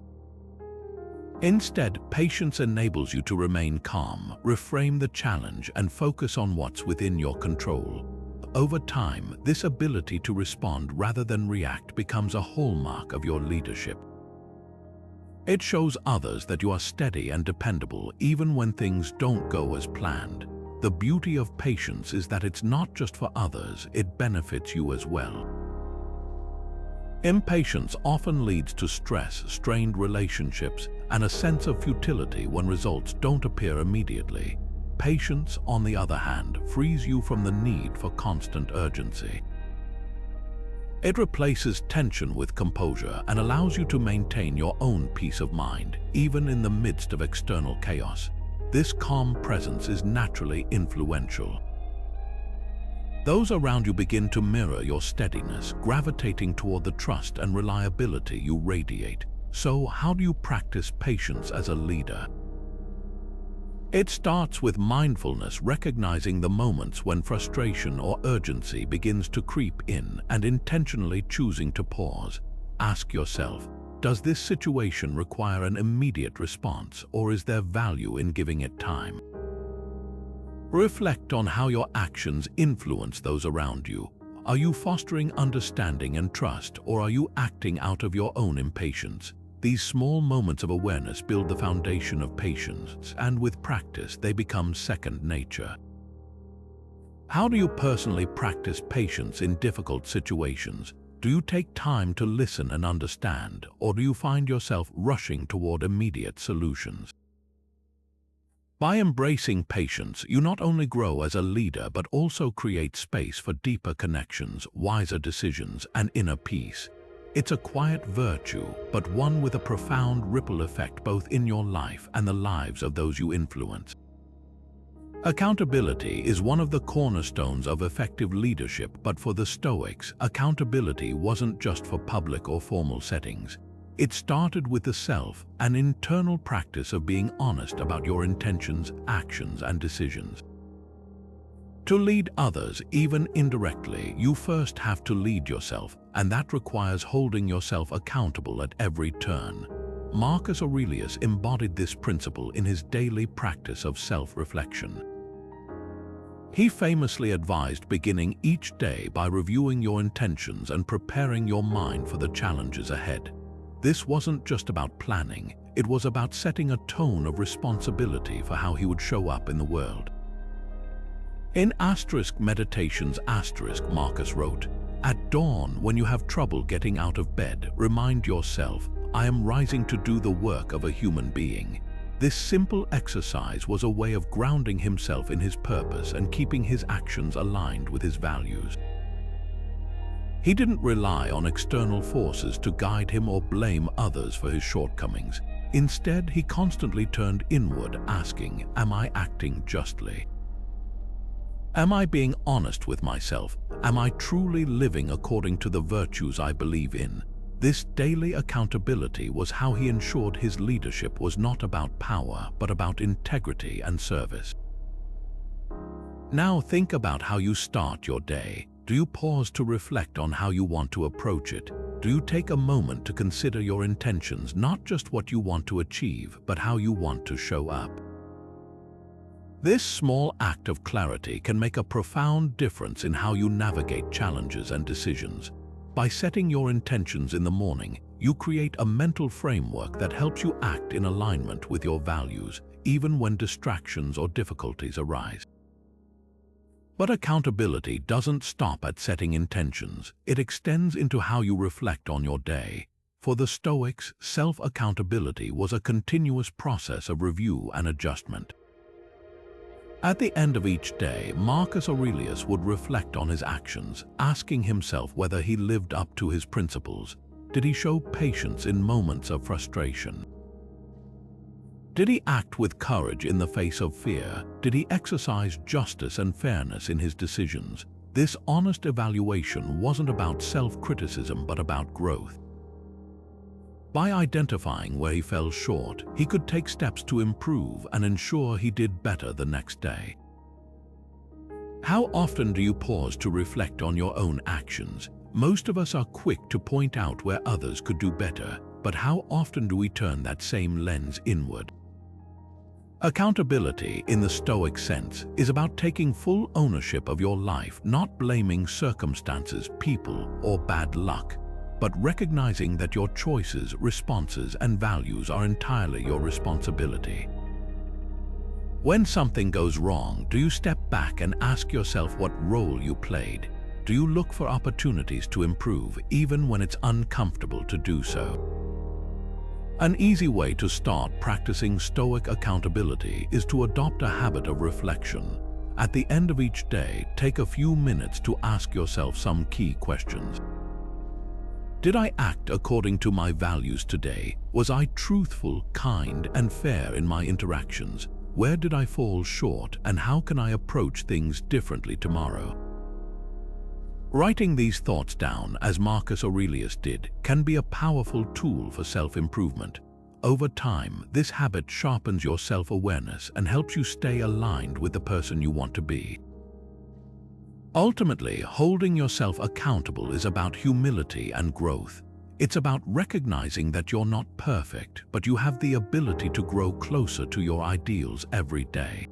Instead, patience enables you to remain calm, reframe the challenge, and focus on what's within your control. Over time, this ability to respond rather than react becomes a hallmark of your leadership. It shows others that you are steady and dependable even when things don't go as planned. The beauty of patience is that it's not just for others, it benefits you as well. Impatience often leads to stress, strained relationships, and a sense of futility when results don't appear immediately. Patience, on the other hand, frees you from the need for constant urgency. It replaces tension with composure and allows you to maintain your own peace of mind, even in the midst of external chaos. This calm presence is naturally influential. Those around you begin to mirror your steadiness, gravitating toward the trust and reliability you radiate. So, how do you practice patience as a leader? It starts with mindfulness, recognizing the moments when frustration or urgency begins to creep in and intentionally choosing to pause. Ask yourself, Does this situation require an immediate response, or is there value in giving it time? Reflect on how your actions influence those around you. Are you fostering understanding and trust, or are you acting out of your own impatience? These small moments of awareness build the foundation of patience, and with practice, they become second nature. How do you personally practice patience in difficult situations? Do you take time to listen and understand, or do you find yourself rushing toward immediate solutions? By embracing patience, you not only grow as a leader but also create space for deeper connections, wiser decisions, and inner peace. It's a quiet virtue, but one with a profound ripple effect both in your life and the lives of those you influence. Accountability is one of the cornerstones of effective leadership, but for the Stoics, accountability wasn't just for public or formal settings. It started with the self, an internal practice of being honest about your intentions, actions, and decisions. To lead others, even indirectly, you first have to lead yourself, and that requires holding yourself accountable at every turn. Marcus Aurelius embodied this principle in his daily practice of self-reflection. He famously advised beginning each day by reviewing your intentions and preparing your mind for the challenges ahead. This wasn't just about planning, it was about setting a tone of responsibility for how he would show up in the world. In Meditations Marcus wrote, "At dawn, when you have trouble getting out of bed, remind yourself, I am rising to do the work of a human being." This simple exercise was a way of grounding himself in his purpose and keeping his actions aligned with his values. He didn't rely on external forces to guide him or blame others for his shortcomings. Instead, he constantly turned inward, asking, "Am I acting justly? Am I being honest with myself? Am I truly living according to the virtues I believe in?" This daily accountability was how he ensured his leadership was not about power, but about integrity and service. Now think about how you start your day. Do you pause to reflect on how you want to approach it? Do you take a moment to consider your intentions, not just what you want to achieve, but how you want to show up? This small act of clarity can make a profound difference in how you navigate challenges and decisions. By setting your intentions in the morning, you create a mental framework that helps you act in alignment with your values, even when distractions or difficulties arise. But accountability doesn't stop at setting intentions. It extends into how you reflect on your day. For the Stoics, self-accountability was a continuous process of review and adjustment. At the end of each day, Marcus Aurelius would reflect on his actions, asking himself whether he lived up to his principles. Did he show patience in moments of frustration? Did he act with courage in the face of fear? Did he exercise justice and fairness in his decisions? This honest evaluation wasn't about self-criticism, but about growth. By identifying where he fell short, he could take steps to improve and ensure he did better the next day. How often do you pause to reflect on your own actions? Most of us are quick to point out where others could do better, but how often do we turn that same lens inward? Accountability, in the Stoic sense, is about taking full ownership of your life, not blaming circumstances, people, or bad luck, but recognizing that your choices, responses, and values are entirely your responsibility. When something goes wrong, do you step back and ask yourself what role you played? Do you look for opportunities to improve, even when it's uncomfortable to do so? An easy way to start practicing Stoic accountability is to adopt a habit of reflection. At the end of each day, take a few minutes to ask yourself some key questions. Did I act according to my values today? Was I truthful, kind, and fair in my interactions? Where did I fall short, and how can I approach things differently tomorrow? Writing these thoughts down, as Marcus Aurelius did, can be a powerful tool for self-improvement. Over time, this habit sharpens your self-awareness and helps you stay aligned with the person you want to be. Ultimately, holding yourself accountable is about humility and growth. It's about recognizing that you're not perfect, but you have the ability to grow closer to your ideals every day.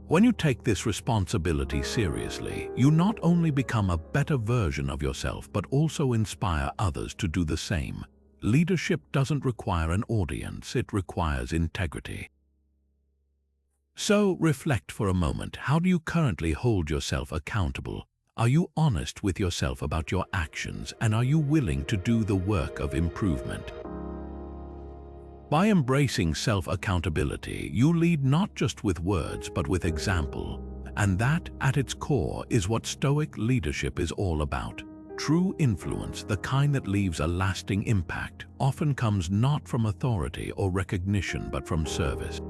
When you take this responsibility seriously, you not only become a better version of yourself, but also inspire others to do the same. Leadership doesn't require an audience, it requires integrity. So, reflect for a moment. How do you currently hold yourself accountable? Are you honest with yourself about your actions, and are you willing to do the work of improvement? By embracing self-accountability, you lead not just with words but with example. And that, at its core, is what Stoic leadership is all about. True influence, the kind that leaves a lasting impact, often comes not from authority or recognition but from service.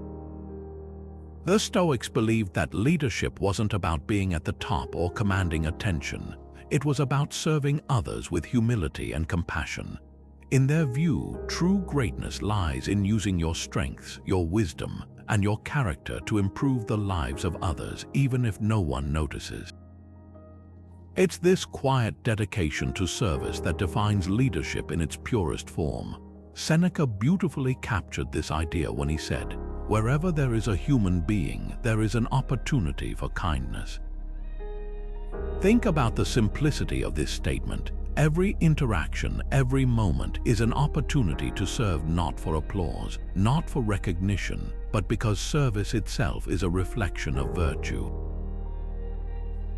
The Stoics believed that leadership wasn't about being at the top or commanding attention. It was about serving others with humility and compassion. In their view, true greatness lies in using your strengths, your wisdom, and your character to improve the lives of others, even if no one notices. It's this quiet dedication to service that defines leadership in its purest form. Seneca beautifully captured this idea when he said, "Wherever there is a human being, there is an opportunity for kindness." Think about the simplicity of this statement. Every interaction, every moment is an opportunity to serve, not for applause, not for recognition, but because service itself is a reflection of virtue.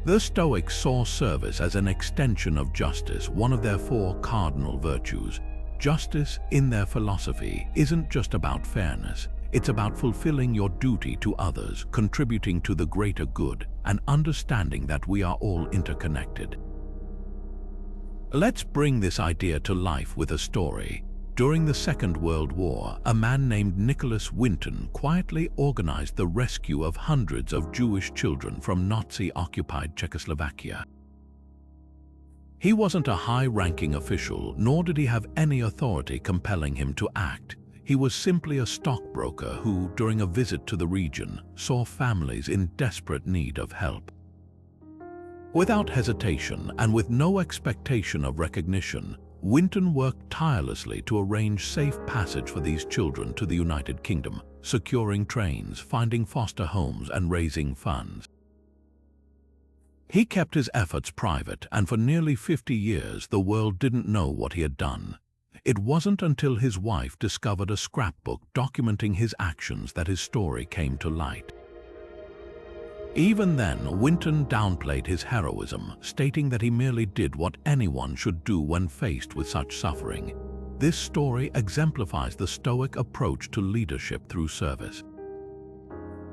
The Stoics saw service as an extension of justice, one of their 4 cardinal virtues. Justice, in their philosophy, isn't just about fairness. It's about fulfilling your duty to others, contributing to the greater good, and understanding that we are all interconnected. Let's bring this idea to life with a story. During the Second World War, a man named Nicholas Winton quietly organized the rescue of hundreds of Jewish children from Nazi-occupied Czechoslovakia. He wasn't a high-ranking official, nor did he have any authority compelling him to act. He was simply a stockbroker who, during a visit to the region, saw families in desperate need of help. Without hesitation and with no expectation of recognition, Winton worked tirelessly to arrange safe passage for these children to the United Kingdom, securing trains, finding foster homes, and raising funds. He kept his efforts private, and for nearly 50 years the world didn't know what he had done. It wasn't until his wife discovered a scrapbook documenting his actions that his story came to light. Even then, Winton downplayed his heroism, stating that he merely did what anyone should do when faced with such suffering. This story exemplifies the Stoic approach to leadership through service.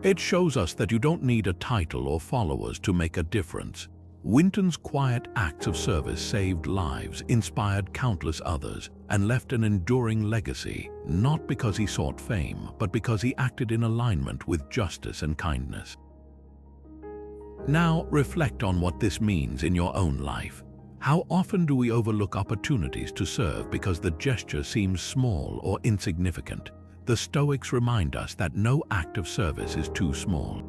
It shows us that you don't need a title or followers to make a difference. Winton's quiet acts of service saved lives, inspired countless others, and left an enduring legacy, not because he sought fame, but because he acted in alignment with justice and kindness. Now, reflect on what this means in your own life. How often do we overlook opportunities to serve because the gesture seems small or insignificant? The Stoics remind us that no act of service is too small.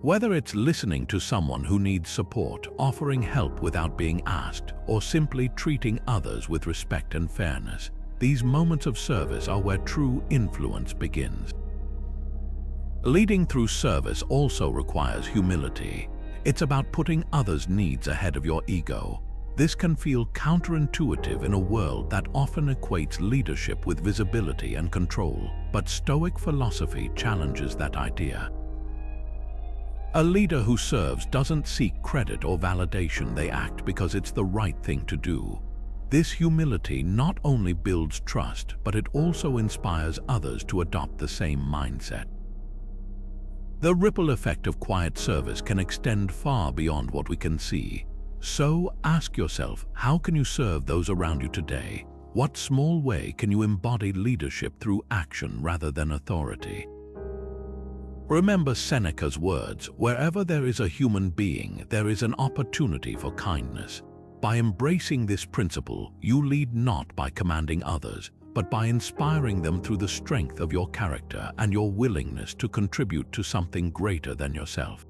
Whether it's listening to someone who needs support, offering help without being asked, or simply treating others with respect and fairness, these moments of service are where true influence begins. Leading through service also requires humility. It's about putting others' needs ahead of your ego. This can feel counterintuitive in a world that often equates leadership with visibility and control, but Stoic philosophy challenges that idea. A leader who serves doesn't seek credit or validation, they act because it's the right thing to do. This humility not only builds trust, but it also inspires others to adopt the same mindset. The ripple effect of quiet service can extend far beyond what we can see. So ask yourself, how can you serve those around you today? What small way can you embody leadership through action rather than authority? Remember Seneca's words, wherever there is a human being, there is an opportunity for kindness. By embracing this principle, you lead not by commanding others, but by inspiring them through the strength of your character and your willingness to contribute to something greater than yourself.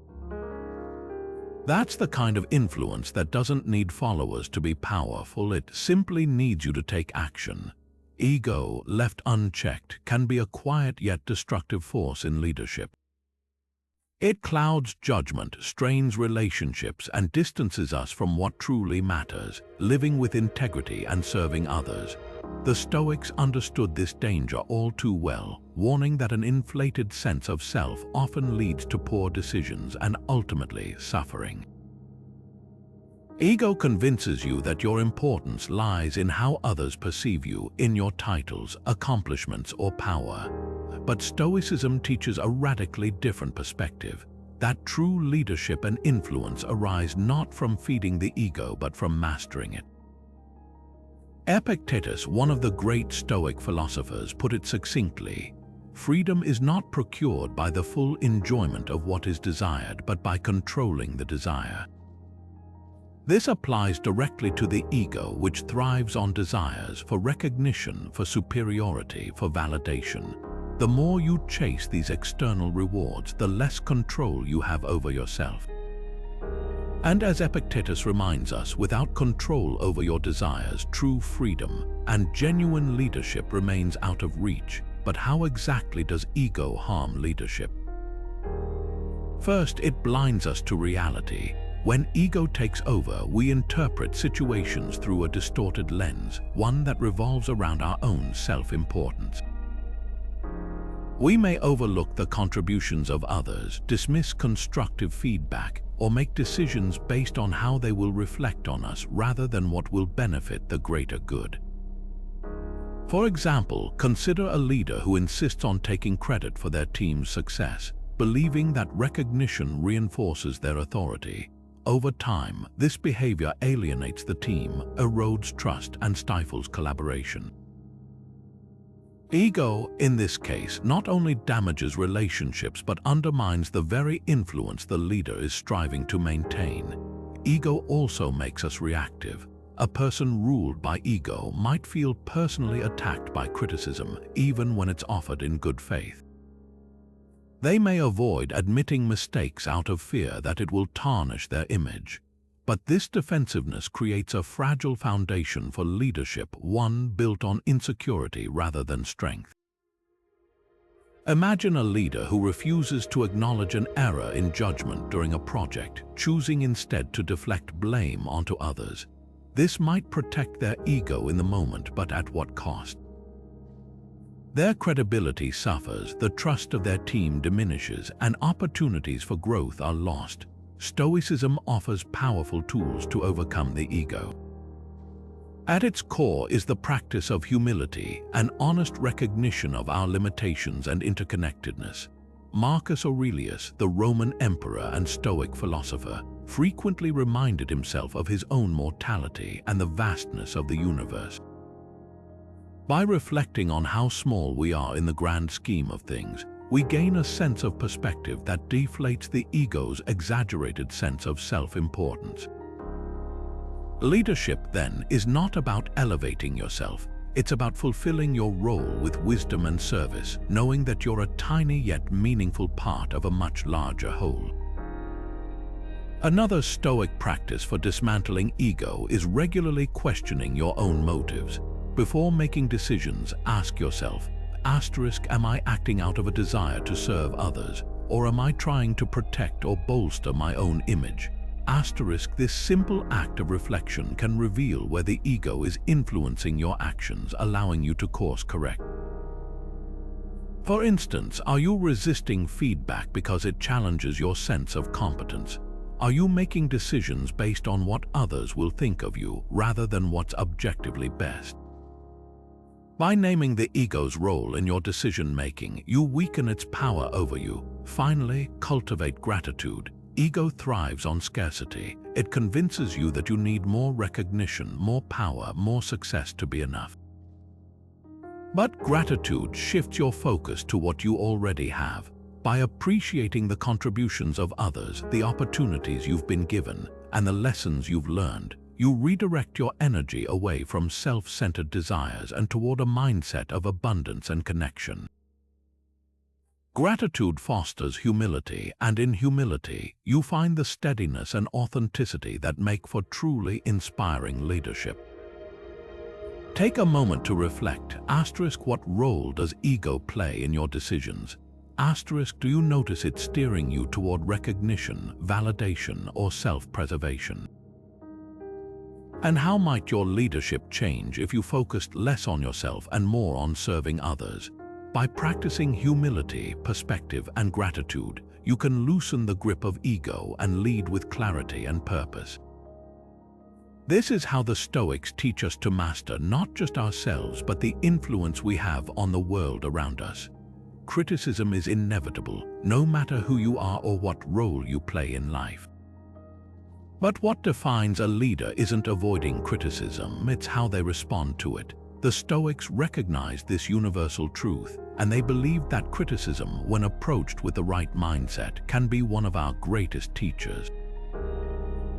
That's the kind of influence that doesn't need followers to be powerful, it simply needs you to take action. Ego, left unchecked, can be a quiet yet destructive force in leadership. It clouds judgment, strains relationships, and distances us from what truly matters, living with integrity and serving others. The Stoics understood this danger all too well, warning that an inflated sense of self often leads to poor decisions and ultimately suffering. Ego convinces you that your importance lies in how others perceive you, in your titles, accomplishments, or power. But Stoicism teaches a radically different perspective, that true leadership and influence arise not from feeding the ego but from mastering it. Epictetus, one of the great Stoic philosophers, put it succinctly: freedom is not procured by the full enjoyment of what is desired, but by controlling the desire. This applies directly to the ego, which thrives on desires for recognition, for superiority, for validation. The more you chase these external rewards, the less control you have over yourself. And as Epictetus reminds us, without control over your desires, true freedom and genuine leadership remains out of reach. But how exactly does ego harm leadership? First, it blinds us to reality. When ego takes over, we interpret situations through a distorted lens, one that revolves around our own self-importance. We may overlook the contributions of others, dismiss constructive feedback, or make decisions based on how they will reflect on us rather than what will benefit the greater good. For example, consider a leader who insists on taking credit for their team's success, believing that recognition reinforces their authority. Over time, this behavior alienates the team, erodes trust, and stifles collaboration. Ego, in this case, not only damages relationships but undermines the very influence the leader is striving to maintain. Ego also makes us reactive. A person ruled by ego might feel personally attacked by criticism, even when it's offered in good faith. They may avoid admitting mistakes out of fear that it will tarnish their image. But this defensiveness creates a fragile foundation for leadership, one built on insecurity rather than strength. Imagine a leader who refuses to acknowledge an error in judgment during a project, choosing instead to deflect blame onto others. This might protect their ego in the moment, but at what cost? Their credibility suffers, the trust of their team diminishes, and opportunities for growth are lost. Stoicism offers powerful tools to overcome the ego. At its core is the practice of humility, an honest recognition of our limitations and interconnectedness. Marcus Aurelius, the Roman emperor and Stoic philosopher, frequently reminded himself of his own mortality and the vastness of the universe. By reflecting on how small we are in the grand scheme of things, we gain a sense of perspective that deflates the ego's exaggerated sense of self-importance. Leadership, then, is not about elevating yourself. It's about fulfilling your role with wisdom and service, knowing that you're a tiny yet meaningful part of a much larger whole. Another Stoic practice for dismantling ego is regularly questioning your own motives. Before making decisions, ask yourself, am I acting out of a desire to serve others, or am I trying to protect or bolster my own image? This simple act of reflection can reveal where the ego is influencing your actions, allowing you to course correct. For instance, are you resisting feedback because it challenges your sense of competence? Are you making decisions based on what others will think of you, rather than what's objectively best? By naming the ego's role in your decision-making, you weaken its power over you. Finally, cultivate gratitude. Ego thrives on scarcity. It convinces you that you need more recognition, more power, more success to be enough. But gratitude shifts your focus to what you already have. By appreciating the contributions of others, the opportunities you've been given, and the lessons you've learned, you redirect your energy away from self-centered desires and toward a mindset of abundance and connection. Gratitude fosters humility, and in humility, you find the steadiness and authenticity that make for truly inspiring leadership. Take a moment to reflect. What role does ego play in your decisions? Do you notice it steering you toward recognition, validation, or self-preservation? And how might your leadership change if you focused less on yourself and more on serving others? By practicing humility, perspective, and gratitude, you can loosen the grip of ego and lead with clarity and purpose. This is how the Stoics teach us to master not just ourselves but the influence we have on the world around us. Criticism is inevitable, no matter who you are or what role you play in life. But what defines a leader isn't avoiding criticism, it's how they respond to it. The Stoics recognized this universal truth, and they believed that criticism, when approached with the right mindset, can be one of our greatest teachers.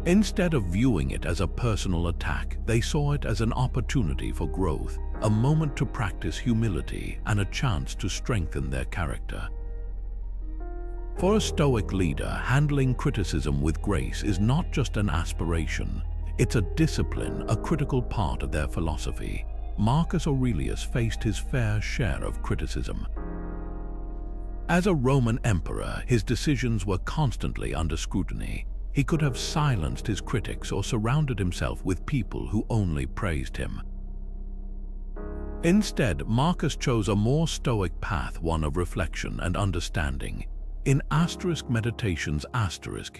Instead of viewing it as a personal attack, they saw it as an opportunity for growth, a moment to practice humility, and a chance to strengthen their character. For a Stoic leader, handling criticism with grace is not just an aspiration, it's a discipline, a critical part of their philosophy. Marcus Aurelius faced his fair share of criticism. As a Roman emperor, his decisions were constantly under scrutiny. He could have silenced his critics or surrounded himself with people who only praised him. Instead, Marcus chose a more stoic path, one of reflection and understanding. In Meditations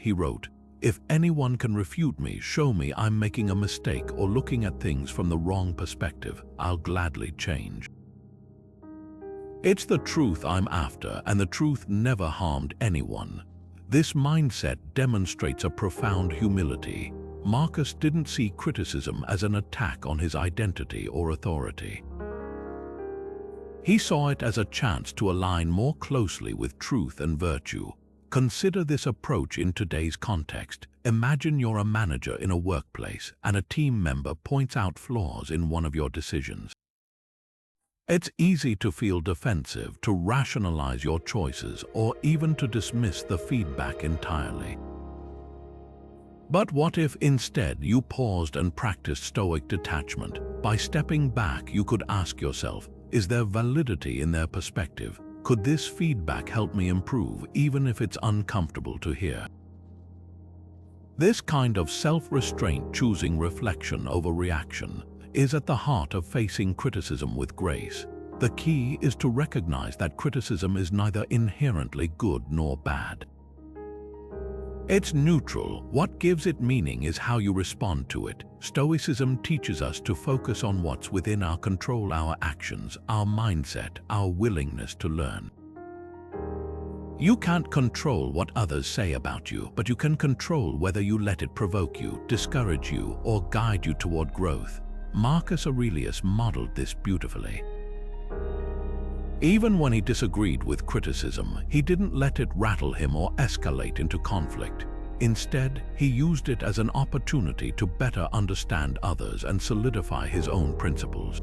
he wrote, "If anyone can refute me, show me I'm making a mistake or looking at things from the wrong perspective, I'll gladly change. It's the truth I'm after, and the truth never harmed anyone." This mindset demonstrates a profound humility. Marcus didn't see criticism as an attack on his identity or authority. He saw it as a chance to align more closely with truth and virtue. Consider this approach in today's context. Imagine you're a manager in a workplace and a team member points out flaws in one of your decisions. It's easy to feel defensive, to rationalize your choices, or even to dismiss the feedback entirely. But what if instead you paused and practiced stoic detachment? By stepping back, you could ask yourself, is there validity in their perspective? Could this feedback help me improve, even if it's uncomfortable to hear? This kind of self-restraint, choosing reflection over reaction, is at the heart of facing criticism with grace. The key is to recognize that criticism is neither inherently good nor bad. It's neutral. What gives it meaning is how you respond to it. Stoicism teaches us to focus on what's within our control, our actions, our mindset, our willingness to learn. You can't control what others say about you, but you can control whether you let it provoke you, discourage you, or guide you toward growth. Marcus Aurelius modeled this beautifully. Even when he disagreed with criticism, he didn't let it rattle him or escalate into conflict. Instead, he used it as an opportunity to better understand others and solidify his own principles.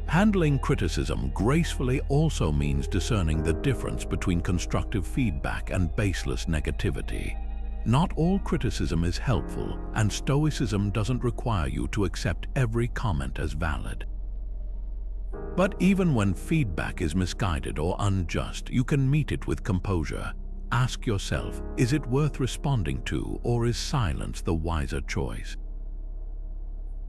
Handling criticism gracefully also means discerning the difference between constructive feedback and baseless negativity. Not all criticism is helpful, and Stoicism doesn't require you to accept every comment as valid. But even when feedback is misguided or unjust, you can meet it with composure. Ask yourself, is it worth responding to, or is silence the wiser choice?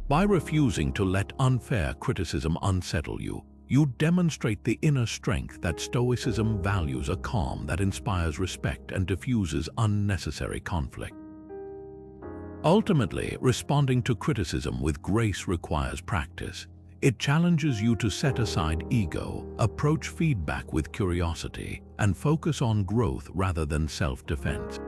By refusing to let unfair criticism unsettle you, you demonstrate the inner strength that Stoicism values, a calm that inspires respect and diffuses unnecessary conflict. Ultimately, responding to criticism with grace requires practice. It challenges you to set aside ego, approach feedback with curiosity, and focus on growth rather than self-defense.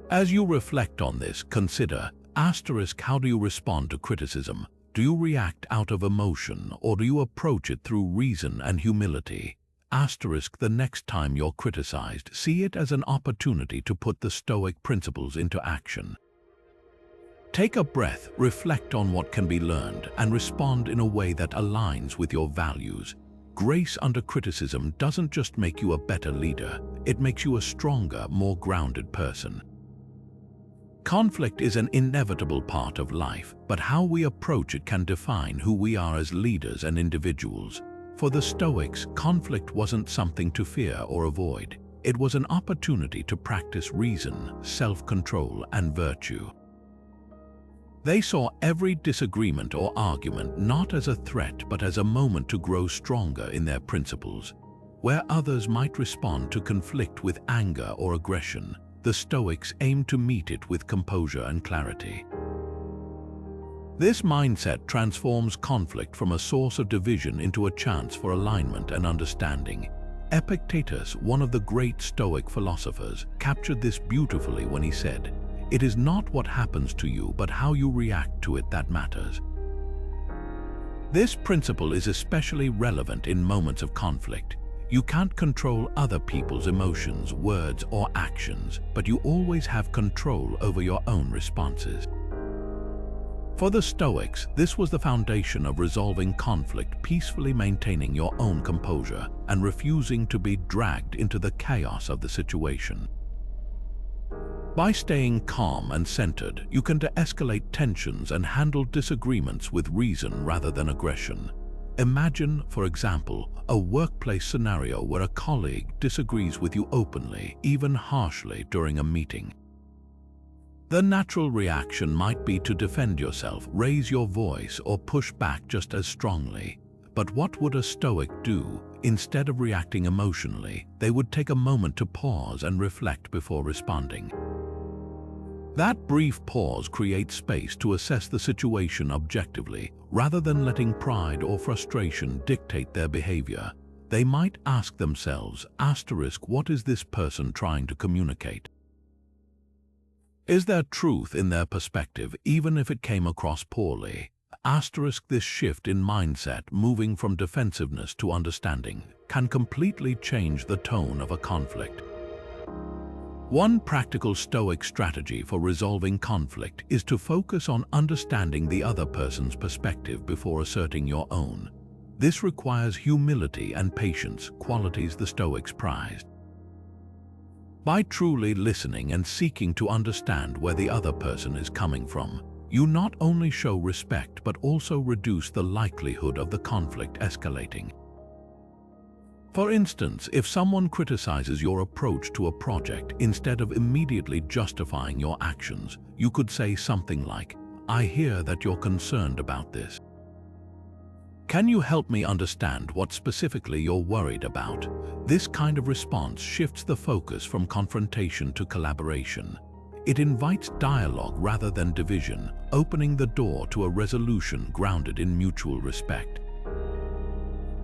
As you reflect on this, consider, how do you respond to criticism? Do you react out of emotion, or do you approach it through reason and humility? The next time you're criticized, see it as an opportunity to put the Stoic principles into action. Take a breath, reflect on what can be learned, and respond in a way that aligns with your values. grace under criticism doesn't just make you a better leader, it makes you a stronger, more grounded person. Conflict is an inevitable part of life, but how we approach it can define who we are as leaders and individuals. For the Stoics, conflict wasn't something to fear or avoid. It was an opportunity to practice reason, self-control, and virtue. They saw every disagreement or argument not as a threat but as a moment to grow stronger in their principles. Where others might respond to conflict with anger or aggression, the Stoics aimed to meet it with composure and clarity. This mindset transforms conflict from a source of division into a chance for alignment and understanding. Epictetus, one of the great Stoic philosophers, captured this beautifully when he said, "It is not what happens to you, but how you react to it that matters." This principle is especially relevant in moments of conflict. You can't control other people's emotions, words, or actions, but you always have control over your own responses. For the Stoics, this was the foundation of resolving conflict, peacefully maintaining your own composure, and refusing to be dragged into the chaos of the situation. By staying calm and centered, you can de-escalate tensions and handle disagreements with reason rather than aggression. Imagine, for example, a workplace scenario where a colleague disagrees with you openly, even harshly, during a meeting. The natural reaction might be to defend yourself, raise your voice, or push back just as strongly. But what would a Stoic do? Instead of reacting emotionally, they would take a moment to pause and reflect before responding. That brief pause creates space to assess the situation objectively, rather than letting pride or frustration dictate their behavior. They might ask themselves, what is this person trying to communicate? Is there truth in their perspective, even if it came across poorly? This shift in mindset, moving from defensiveness to understanding, can completely change the tone of a conflict. One practical Stoic strategy for resolving conflict is to focus on understanding the other person's perspective before asserting your own. This requires humility and patience, qualities the Stoics prized. By truly listening and seeking to understand where the other person is coming from, you not only show respect but also reduce the likelihood of the conflict escalating. For instance, if someone criticizes your approach to a project, instead of immediately justifying your actions, you could say something like, "I hear that you're concerned about this. Can you help me understand what specifically you're worried about?" This kind of response shifts the focus from confrontation to collaboration. It invites dialogue rather than division, opening the door to a resolution grounded in mutual respect.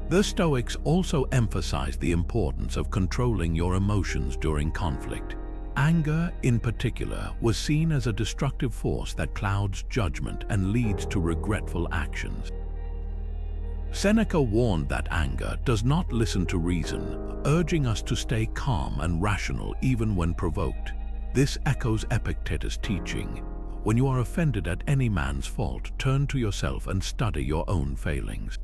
The Stoics also emphasized the importance of controlling your emotions during conflict. Anger, in particular, was seen as a destructive force that clouds judgment and leads to regretful actions. Seneca warned that anger does not listen to reason, urging us to stay calm and rational even when provoked. This echoes Epictetus' teaching. When you are offended at any man's fault, turn to yourself and study your own failings.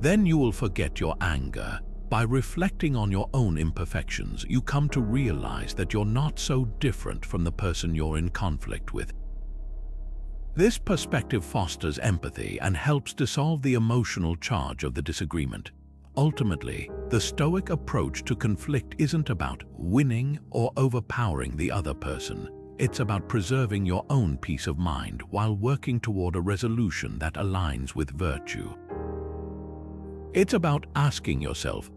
Then you will forget your anger. By reflecting on your own imperfections, you come to realize that you're not so different from the person you're in conflict with. This perspective fosters empathy and helps dissolve the emotional charge of the disagreement. Ultimately, the Stoic approach to conflict isn't about winning or overpowering the other person. It's about preserving your own peace of mind while working toward a resolution that aligns with virtue. It's about asking yourself,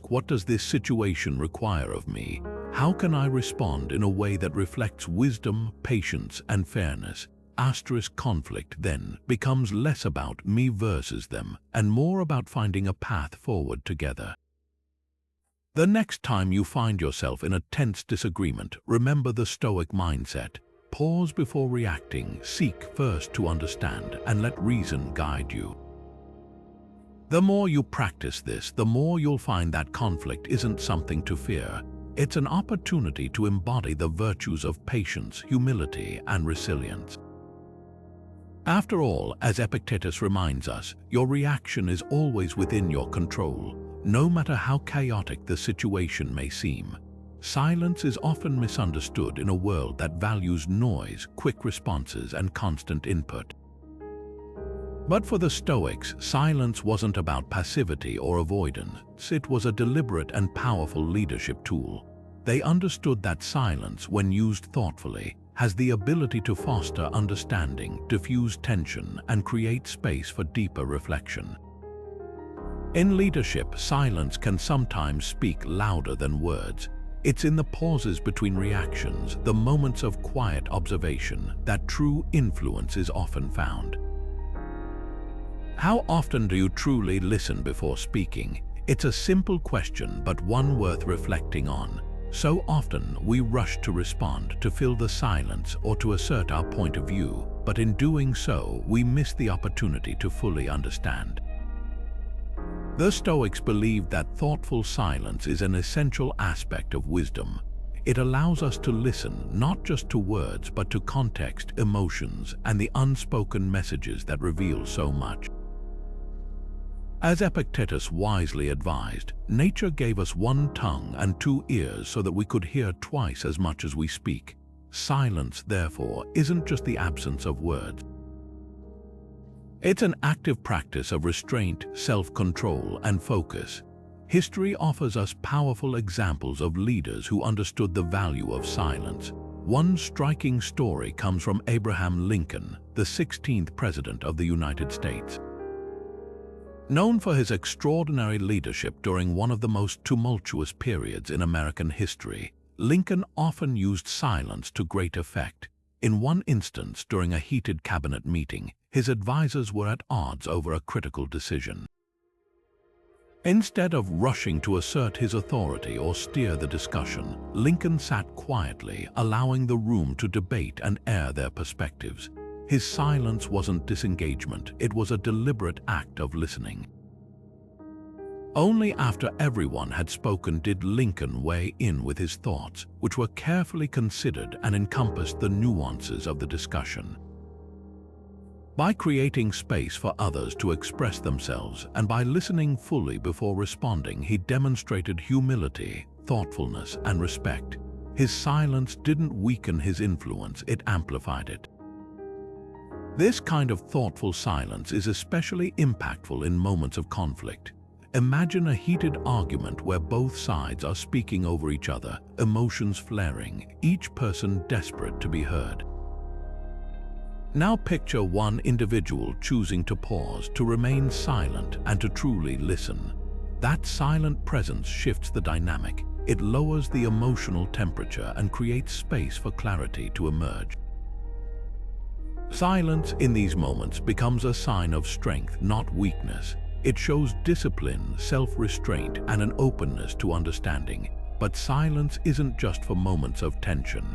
what does this situation require of me? How can I respond in a way that reflects wisdom, patience, and fairness? Conflict then becomes less about me versus them and more about finding a path forward together. The next time you find yourself in a tense disagreement, remember the Stoic mindset. Pause before reacting, seek first to understand, and let reason guide you. The more you practice this, the more you'll find that conflict isn't something to fear. It's an opportunity to embody the virtues of patience, humility, and resilience. After all, as Epictetus reminds us, your reaction is always within your control, no matter how chaotic the situation may seem. Silence is often misunderstood in a world that values noise, quick responses, and constant input. But for the Stoics, silence wasn't about passivity or avoidance. It was a deliberate and powerful leadership tool. They understood that silence, when used thoughtfully, has the ability to foster understanding, diffuse tension, and create space for deeper reflection. In leadership, silence can sometimes speak louder than words. It's in the pauses between reactions, the moments of quiet observation, that true influence is often found. How often do you truly listen before speaking? It's a simple question, but one worth reflecting on. So often we rush to respond, to fill the silence, or to assert our point of view, but in doing so, we miss the opportunity to fully understand. The Stoics believed that thoughtful silence is an essential aspect of wisdom. It allows us to listen not just to words, but to context, emotions, and the unspoken messages that reveal so much. As Epictetus wisely advised, nature gave us one tongue and two ears so that we could hear twice as much as we speak. Silence, therefore, isn't just the absence of words. It's an active practice of restraint, self-control, and focus. History offers us powerful examples of leaders who understood the value of silence. One striking story comes from Abraham Lincoln, the 16th President of the United States. Known for his extraordinary leadership during one of the most tumultuous periods in American history, Lincoln often used silence to great effect. In one instance, during a heated cabinet meeting, his advisors were at odds over a critical decision. Instead of rushing to assert his authority or steer the discussion, Lincoln sat quietly, allowing the room to debate and air their perspectives. His silence wasn't disengagement, it was a deliberate act of listening. Only after everyone had spoken did Lincoln weigh in with his thoughts, which were carefully considered and encompassed the nuances of the discussion. By creating space for others to express themselves and by listening fully before responding, he demonstrated humility, thoughtfulness, and respect. His silence didn't weaken his influence, it amplified it. This kind of thoughtful silence is especially impactful in moments of conflict. Imagine a heated argument where both sides are speaking over each other, emotions flaring, each person desperate to be heard. Now picture one individual choosing to pause, to remain silent, and to truly listen. That silent presence shifts the dynamic. It lowers the emotional temperature and creates space for clarity to emerge. Silence in these moments becomes a sign of strength, not weakness. It shows discipline, self-restraint, and an openness to understanding. But silence isn't just for moments of tension.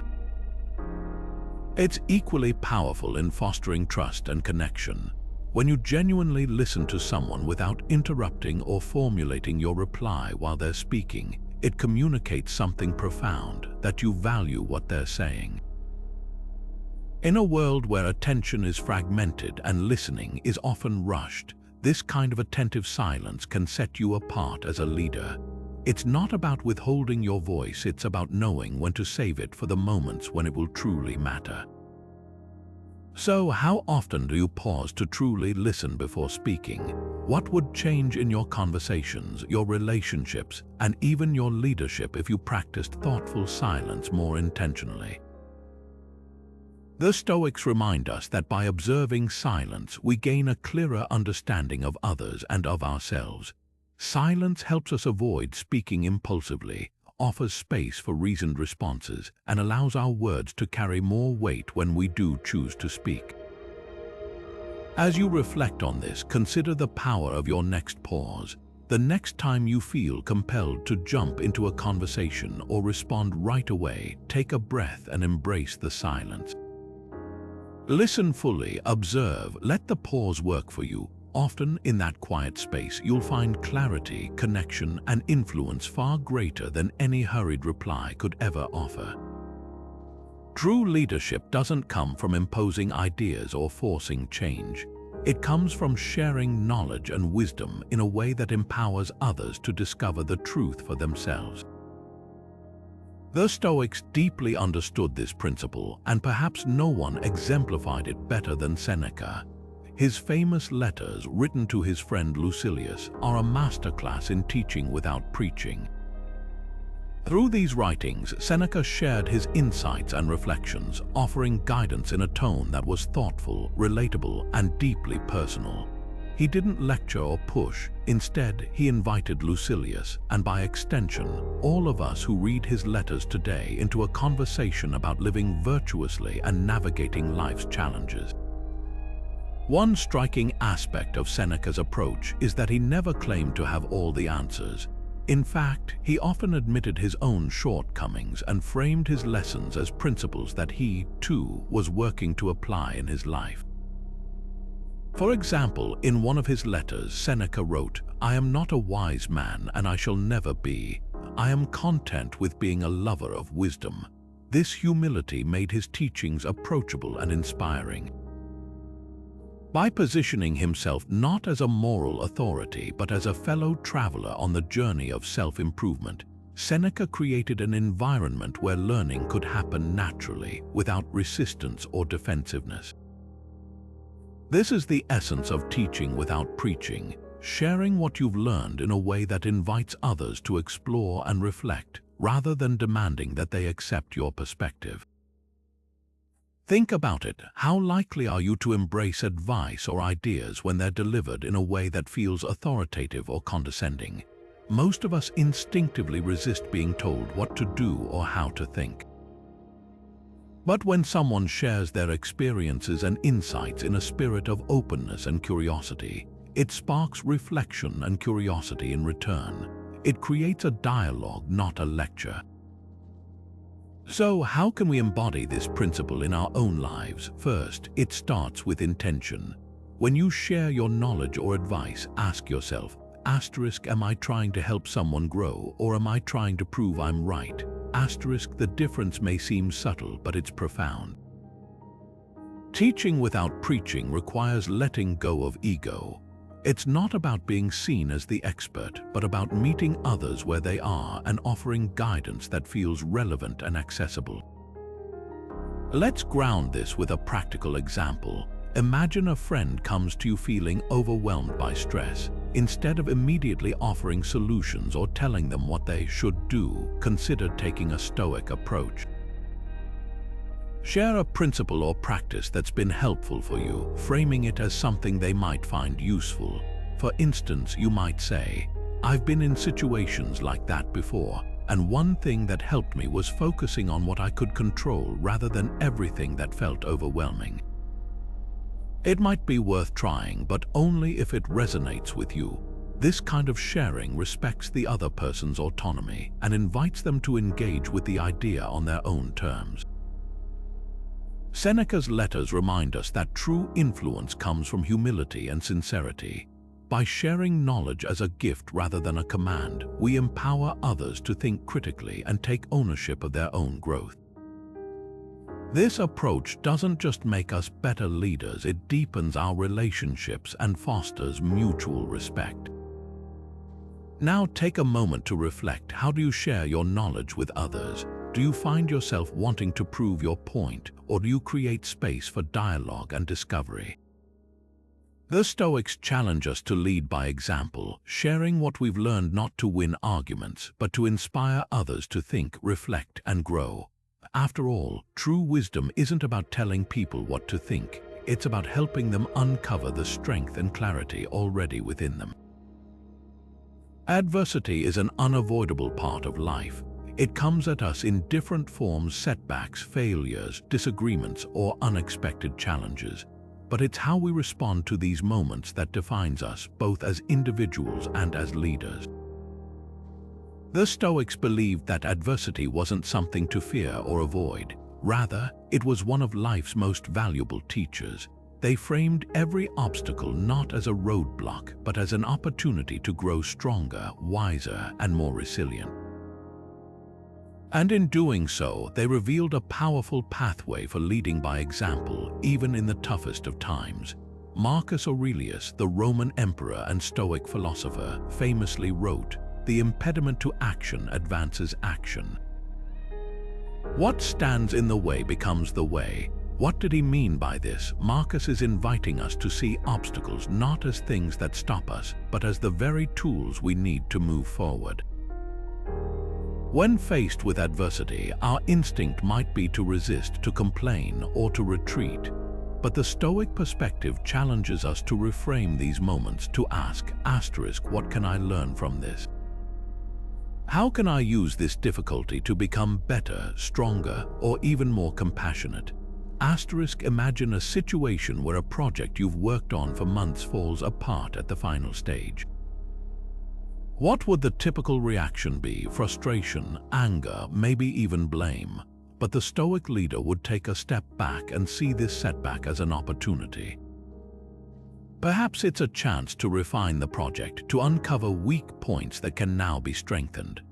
It's equally powerful in fostering trust and connection. When you genuinely listen to someone without interrupting or formulating your reply while they're speaking, it communicates something profound, that you value what they're saying. In a world where attention is fragmented and listening is often rushed, this kind of attentive silence can set you apart as a leader. It's not about withholding your voice, it's about knowing when to save it for the moments when it will truly matter. So, how often do you pause to truly listen before speaking? What would change in your conversations, your relationships, and even your leadership if you practiced thoughtful silence more intentionally? The Stoics remind us that by observing silence, we gain a clearer understanding of others and of ourselves. Silence helps us avoid speaking impulsively, offers space for reasoned responses, and allows our words to carry more weight when we do choose to speak. As you reflect on this, consider the power of your next pause. The next time you feel compelled to jump into a conversation or respond right away, take a breath and embrace the silence. Listen fully, observe, let the pause work for you. Often in that quiet space, you'll find clarity, connection, and influence far greater than any hurried reply could ever offer. True leadership doesn't come from imposing ideas or forcing change. It comes from sharing knowledge and wisdom in a way that empowers others to discover the truth for themselves. The Stoics deeply understood this principle, and perhaps no one exemplified it better than Seneca. His famous letters, written to his friend Lucilius, are a masterclass in teaching without preaching. Through these writings, Seneca shared his insights and reflections, offering guidance in a tone that was thoughtful, relatable, and deeply personal. He didn't lecture or push. Instead, he invited Lucilius, and by extension, all of us who read his letters today, into a conversation about living virtuously and navigating life's challenges. One striking aspect of Seneca's approach is that he never claimed to have all the answers. In fact, he often admitted his own shortcomings and framed his lessons as principles that he, too, was working to apply in his life. For example, in one of his letters, Seneca wrote, "I am not a wise man, and I shall never be. I am content with being a lover of wisdom." This humility made his teachings approachable and inspiring. By positioning himself not as a moral authority but as a fellow traveler on the journey of self-improvement, Seneca created an environment where learning could happen naturally, without resistance or defensiveness. This is the essence of teaching without preaching, sharing what you've learned in a way that invites others to explore and reflect, rather than demanding that they accept your perspective. Think about it. How likely are you to embrace advice or ideas when they're delivered in a way that feels authoritative or condescending? Most of us instinctively resist being told what to do or how to think. But when someone shares their experiences and insights in a spirit of openness and curiosity, it sparks reflection and curiosity in return. It creates a dialogue, not a lecture. So, how can we embody this principle in our own lives? First, it starts with intention. When you share your knowledge or advice, ask yourself, am I trying to help someone grow, or am I trying to prove I'm right? The difference may seem subtle, but it's profound. Teaching without preaching requires letting go of ego. It's not about being seen as the expert, but about meeting others where they are and offering guidance that feels relevant and accessible. Let's ground this with a practical example. Imagine a friend comes to you feeling overwhelmed by stress. Instead of immediately offering solutions or telling them what they should do, consider taking a Stoic approach. Share a principle or practice that's been helpful for you, framing it as something they might find useful. For instance, you might say, "I've been in situations like that before, and one thing that helped me was focusing on what I could control rather than everything that felt overwhelming." It might be worth trying, but only if it resonates with you. This kind of sharing respects the other person's autonomy and invites them to engage with the idea on their own terms. Seneca's letters remind us that true influence comes from humility and sincerity. By sharing knowledge as a gift rather than a command, we empower others to think critically and take ownership of their own growth. This approach doesn't just make us better leaders, it deepens our relationships and fosters mutual respect. Now take a moment to reflect. How do you share your knowledge with others? Do you find yourself wanting to prove your point, or do you create space for dialogue and discovery? The Stoics challenge us to lead by example, sharing what we've learned not to win arguments, but to inspire others to think, reflect, and grow. After all, true wisdom isn't about telling people what to think. It's about helping them uncover the strength and clarity already within them. Adversity is an unavoidable part of life. It comes at us in different forms: setbacks, failures, disagreements, or unexpected challenges. But it's how we respond to these moments that defines us, both as individuals and as leaders. The Stoics believed that adversity wasn't something to fear or avoid. Rather, it was one of life's most valuable teachers. They framed every obstacle not as a roadblock, but as an opportunity to grow stronger, wiser, and more resilient. And in doing so, they revealed a powerful pathway for leading by example, even in the toughest of times. Marcus Aurelius, the Roman emperor and Stoic philosopher, famously wrote, "The impediment to action advances action." What stands in the way becomes the way. What did he mean by this? Marcus is inviting us to see obstacles not as things that stop us, but as the very tools we need to move forward. When faced with adversity, our instinct might be to resist, to complain, or to retreat. But the Stoic perspective challenges us to reframe these moments, to ask, what can I learn from this? How can I use this difficulty to become better, stronger, or even more compassionate? Imagine a situation where a project you've worked on for months falls apart at the final stage. What would the typical reaction be? Frustration, anger, maybe even blame. But the Stoic leader would take a step back and see this setback as an opportunity. Perhaps it's a chance to refine the project, to uncover weak points that can now be strengthened.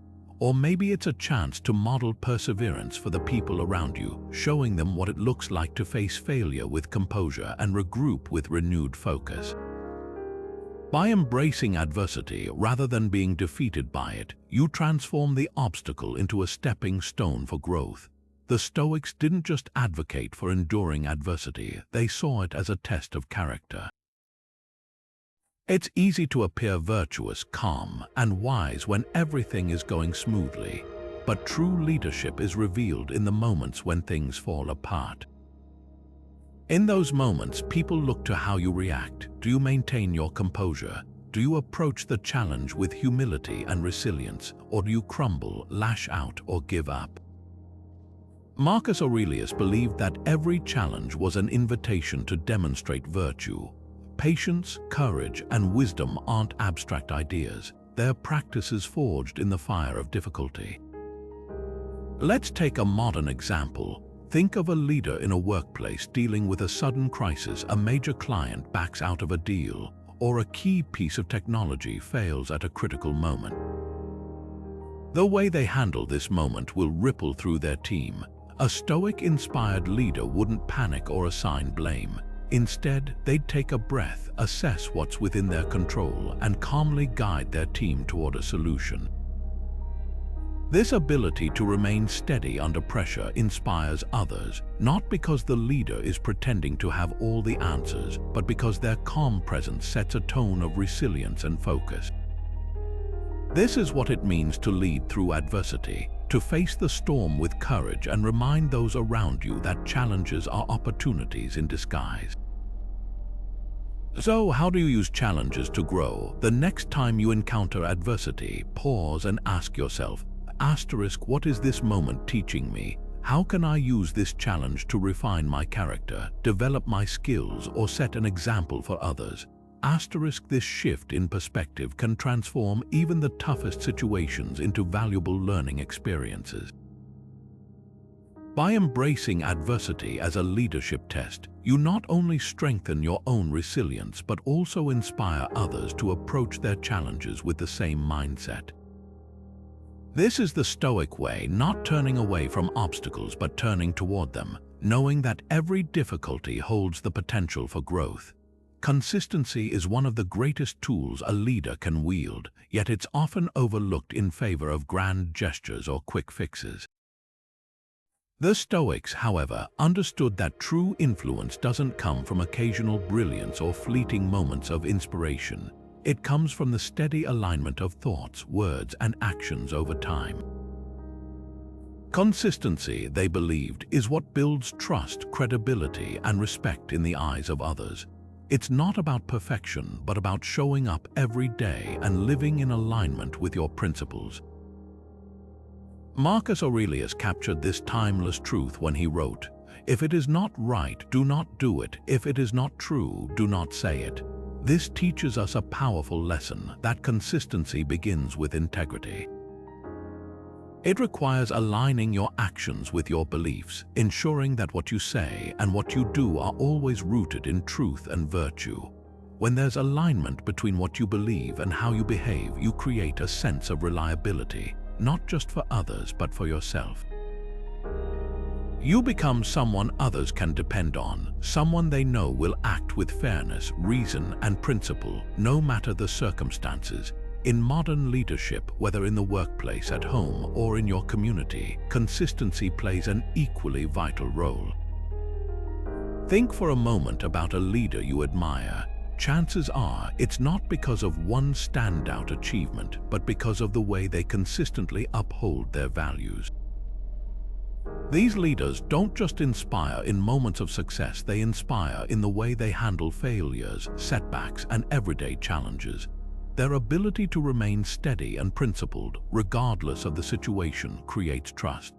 Or maybe it's a chance to model perseverance for the people around you, showing them what it looks like to face failure with composure and regroup with renewed focus. By embracing adversity rather than being defeated by it, you transform the obstacle into a stepping stone for growth. The Stoics didn't just advocate for enduring adversity, they saw it as a test of character. It's easy to appear virtuous, calm, and wise when everything is going smoothly, but true leadership is revealed in the moments when things fall apart. In those moments, people look to how you react. Do you maintain your composure? Do you approach the challenge with humility and resilience, or do you crumble, lash out, or give up? Marcus Aurelius believed that every challenge was an invitation to demonstrate virtue. Patience, courage, and wisdom aren't abstract ideas. They're practices forged in the fire of difficulty. Let's take a modern example. Think of a leader in a workplace dealing with a sudden crisis, a major client backs out of a deal, or a key piece of technology fails at a critical moment. The way they handle this moment will ripple through their team. A Stoic-inspired leader wouldn't panic or assign blame. Instead, they'd take a breath, assess what's within their control, and calmly guide their team toward a solution. This ability to remain steady under pressure inspires others, not because the leader is pretending to have all the answers, but because their calm presence sets a tone of resilience and focus. This is what it means to lead through adversity, to face the storm with courage and remind those around you that challenges are opportunities in disguise. So, how do you use challenges to grow? The next time you encounter adversity, pause and ask yourself, what is this moment teaching me? How can I use this challenge to refine my character, develop my skills, or set an example for others? This shift in perspective can transform even the toughest situations into valuable learning experiences. By embracing adversity as a leadership test, you not only strengthen your own resilience but also inspire others to approach their challenges with the same mindset. This is the Stoic way, not turning away from obstacles but turning toward them, knowing that every difficulty holds the potential for growth. Consistency is one of the greatest tools a leader can wield, yet it's often overlooked in favor of grand gestures or quick fixes. The Stoics, however, understood that true influence doesn't come from occasional brilliance or fleeting moments of inspiration. It comes from the steady alignment of thoughts, words, and actions over time. Consistency, they believed, is what builds trust, credibility, and respect in the eyes of others. It's not about perfection, but about showing up every day and living in alignment with your principles. Marcus Aurelius captured this timeless truth when he wrote, "If it is not right, do not do it. If it is not true, do not say it." This teaches us a powerful lesson that consistency begins with integrity. It requires aligning your actions with your beliefs, ensuring that what you say and what you do are always rooted in truth and virtue. When there's alignment between what you believe and how you behave, you create a sense of reliability, not just for others but for yourself. You become someone others can depend on, someone they know will act with fairness, reason, and principle, no matter the circumstances. In modern leadership, whether in the workplace, at home, or in your community, consistency plays an equally vital role. Think for a moment about a leader you admire. Chances are it's not because of one standout achievement, but because of the way they consistently uphold their values. These leaders don't just inspire in moments of success, they inspire in the way they handle failures, setbacks, and everyday challenges. Their ability to remain steady and principled, regardless of the situation, creates trust.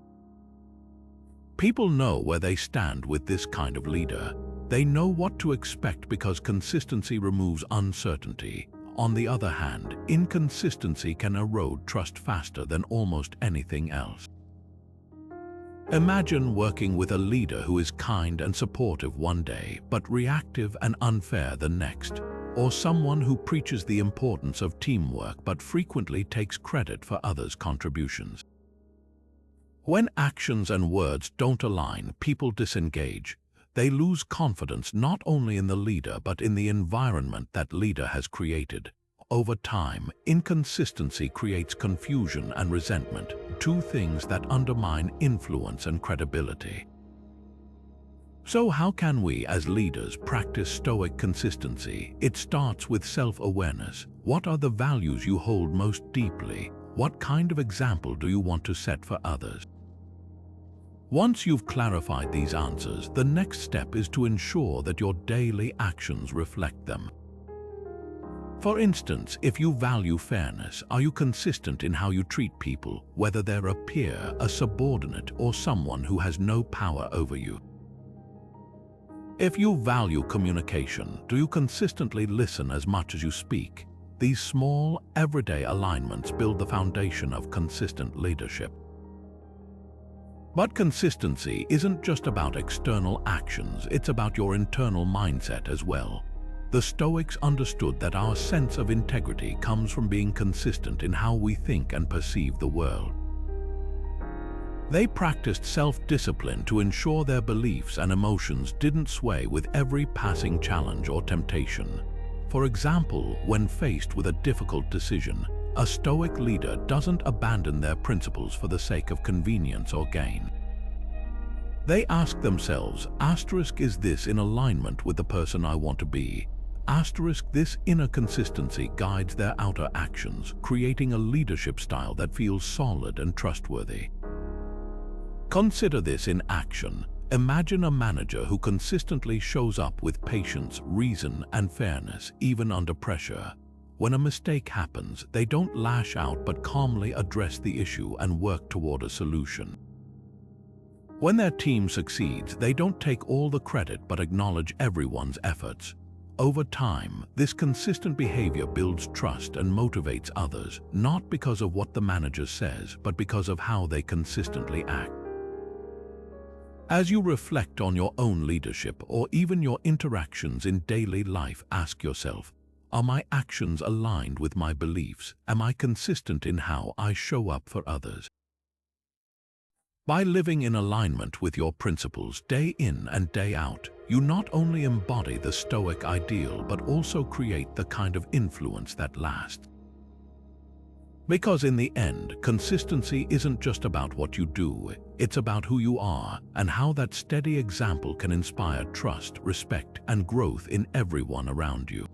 People know where they stand with this kind of leader. They know what to expect because consistency removes uncertainty. On the other hand, inconsistency can erode trust faster than almost anything else. Imagine working with a leader who is kind and supportive one day, but reactive and unfair the next, or someone who preaches the importance of teamwork but frequently takes credit for others' contributions. When actions and words don't align, people disengage. They lose confidence not only in the leader but in the environment that leader has created. Over time, inconsistency creates confusion and resentment, two things that undermine influence and credibility. So how can we as leaders practice Stoic consistency? It starts with self-awareness. What are the values you hold most deeply? What kind of example do you want to set for others? Once you've clarified these answers, the next step is to ensure that your daily actions reflect them. For instance, if you value fairness, are you consistent in how you treat people, whether they're a peer, a subordinate, or someone who has no power over you? If you value communication, do you consistently listen as much as you speak? These small, everyday alignments build the foundation of consistent leadership. But consistency isn't just about external actions, it's about your internal mindset as well. The Stoics understood that our sense of integrity comes from being consistent in how we think and perceive the world. They practiced self-discipline to ensure their beliefs and emotions didn't sway with every passing challenge or temptation. For example, when faced with a difficult decision, a Stoic leader doesn't abandon their principles for the sake of convenience or gain. They ask themselves, is this in alignment with the person I want to be? This inner consistency guides their outer actions, creating a leadership style that feels solid and trustworthy. Consider this in action. Imagine a manager who consistently shows up with patience, reason, and fairness, even under pressure. When a mistake happens, they don't lash out but calmly address the issue and work toward a solution. When their team succeeds, they don't take all the credit but acknowledge everyone's efforts. Over time, this consistent behavior builds trust and motivates others, not because of what the manager says, but because of how they consistently act. As you reflect on your own leadership or even your interactions in daily life, ask yourself, are my actions aligned with my beliefs? Am I consistent in how I show up for others? By living in alignment with your principles day in and day out, you not only embody the Stoic ideal but also create the kind of influence that lasts. Because in the end, consistency isn't just about what you do, it's about who you are and how that steady example can inspire trust, respect, and growth in everyone around you.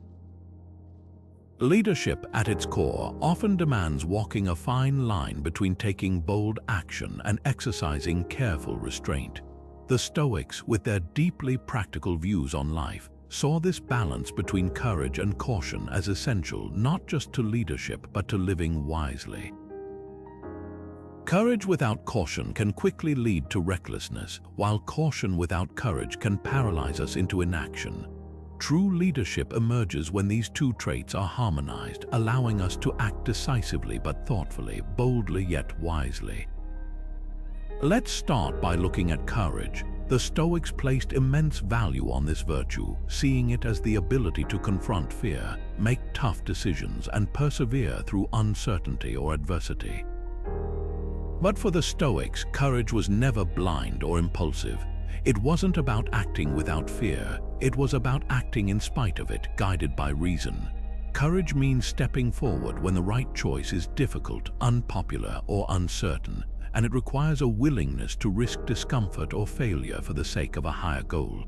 Leadership at its core often demands walking a fine line between taking bold action and exercising careful restraint. The Stoics, with their deeply practical views on life, saw this balance between courage and caution as essential not just to leadership but to living wisely. Courage without caution can quickly lead to recklessness, while caution without courage can paralyze us into inaction. True leadership emerges when these two traits are harmonized, allowing us to act decisively but thoughtfully, boldly yet wisely. Let's start by looking at courage. The Stoics placed immense value on this virtue, seeing it as the ability to confront fear, make tough decisions, and persevere through uncertainty or adversity. But for the Stoics, courage was never blind or impulsive. It wasn't about acting without fear. It was about acting in spite of it, guided by reason. Courage means stepping forward when the right choice is difficult, unpopular, or uncertain, and it requires a willingness to risk discomfort or failure for the sake of a higher goal.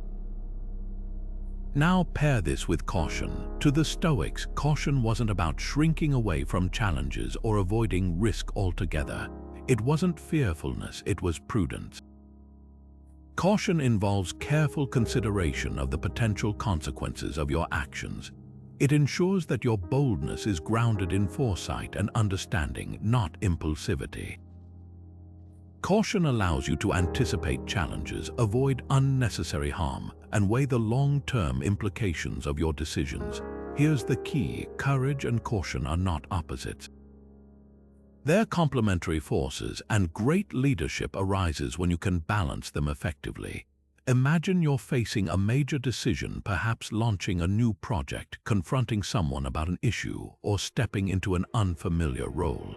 Now pair this with caution. To the Stoics, caution wasn't about shrinking away from challenges or avoiding risk altogether. It wasn't fearfulness, it was prudence. Caution involves careful consideration of the potential consequences of your actions. It ensures that your boldness is grounded in foresight and understanding, not impulsivity. Caution allows you to anticipate challenges, avoid unnecessary harm, and weigh the long-term implications of your decisions. Here's the key: courage and caution are not opposites. They're complementary forces, and great leadership arises when you can balance them effectively. Imagine you're facing a major decision, perhaps launching a new project, confronting someone about an issue, or stepping into an unfamiliar role.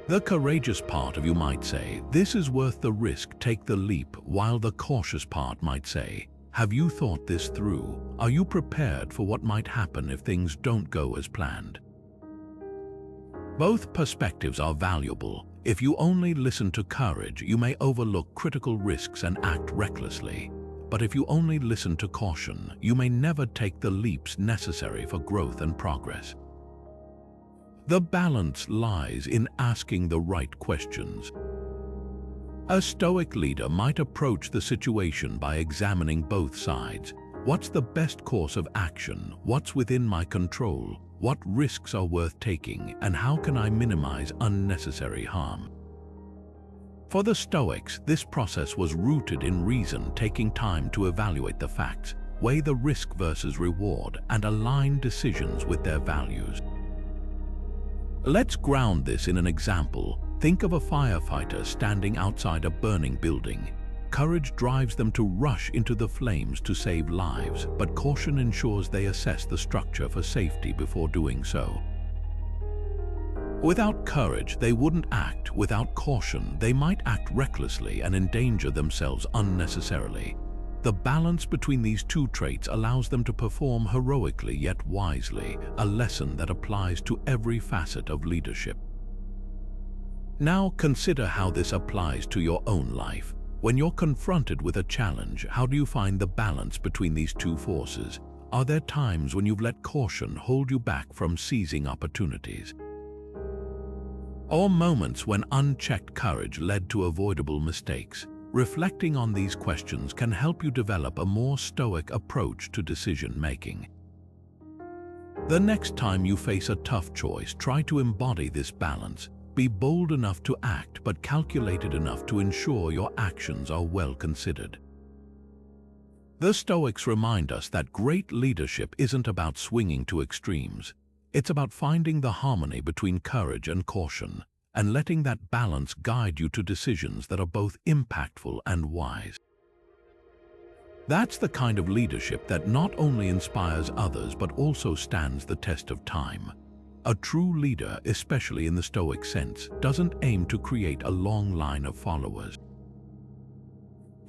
The courageous part of you might say, "This is worth the risk, take the leap," while the cautious part might say, "Have you thought this through? Are you prepared for what might happen if things don't go as planned?" Both perspectives are valuable. If you only listen to courage, you may overlook critical risks and act recklessly. But if you only listen to caution, you may never take the leaps necessary for growth and progress. The balance lies in asking the right questions. A Stoic leader might approach the situation by examining both sides. What's the best course of action? What's within my control? What risks are worth taking? And how can I minimize unnecessary harm? For the Stoics, this process was rooted in reason, taking time to evaluate the facts, weigh the risk versus reward, and align decisions with their values. Let's ground this in an example. Think of a firefighter standing outside a burning building. Courage drives them to rush into the flames to save lives, but caution ensures they assess the structure for safety before doing so. Without courage, they wouldn't act. Without caution, they might act recklessly and endanger themselves unnecessarily. The balance between these two traits allows them to perform heroically yet wisely, a lesson that applies to every facet of leadership. Now consider how this applies to your own life. When you're confronted with a challenge, how do you find the balance between these two forces? Are there times when you've let caution hold you back from seizing opportunities? Or moments when unchecked courage led to avoidable mistakes? Reflecting on these questions can help you develop a more stoic approach to decision-making. The next time you face a tough choice, try to embody this balance. Be bold enough to act, but calculated enough to ensure your actions are well considered. The Stoics remind us that great leadership isn't about swinging to extremes. It's about finding the harmony between courage and caution, and letting that balance guide you to decisions that are both impactful and wise. That's the kind of leadership that not only inspires others but also stands the test of time. A true leader, especially in the Stoic sense, doesn't aim to create a long line of followers.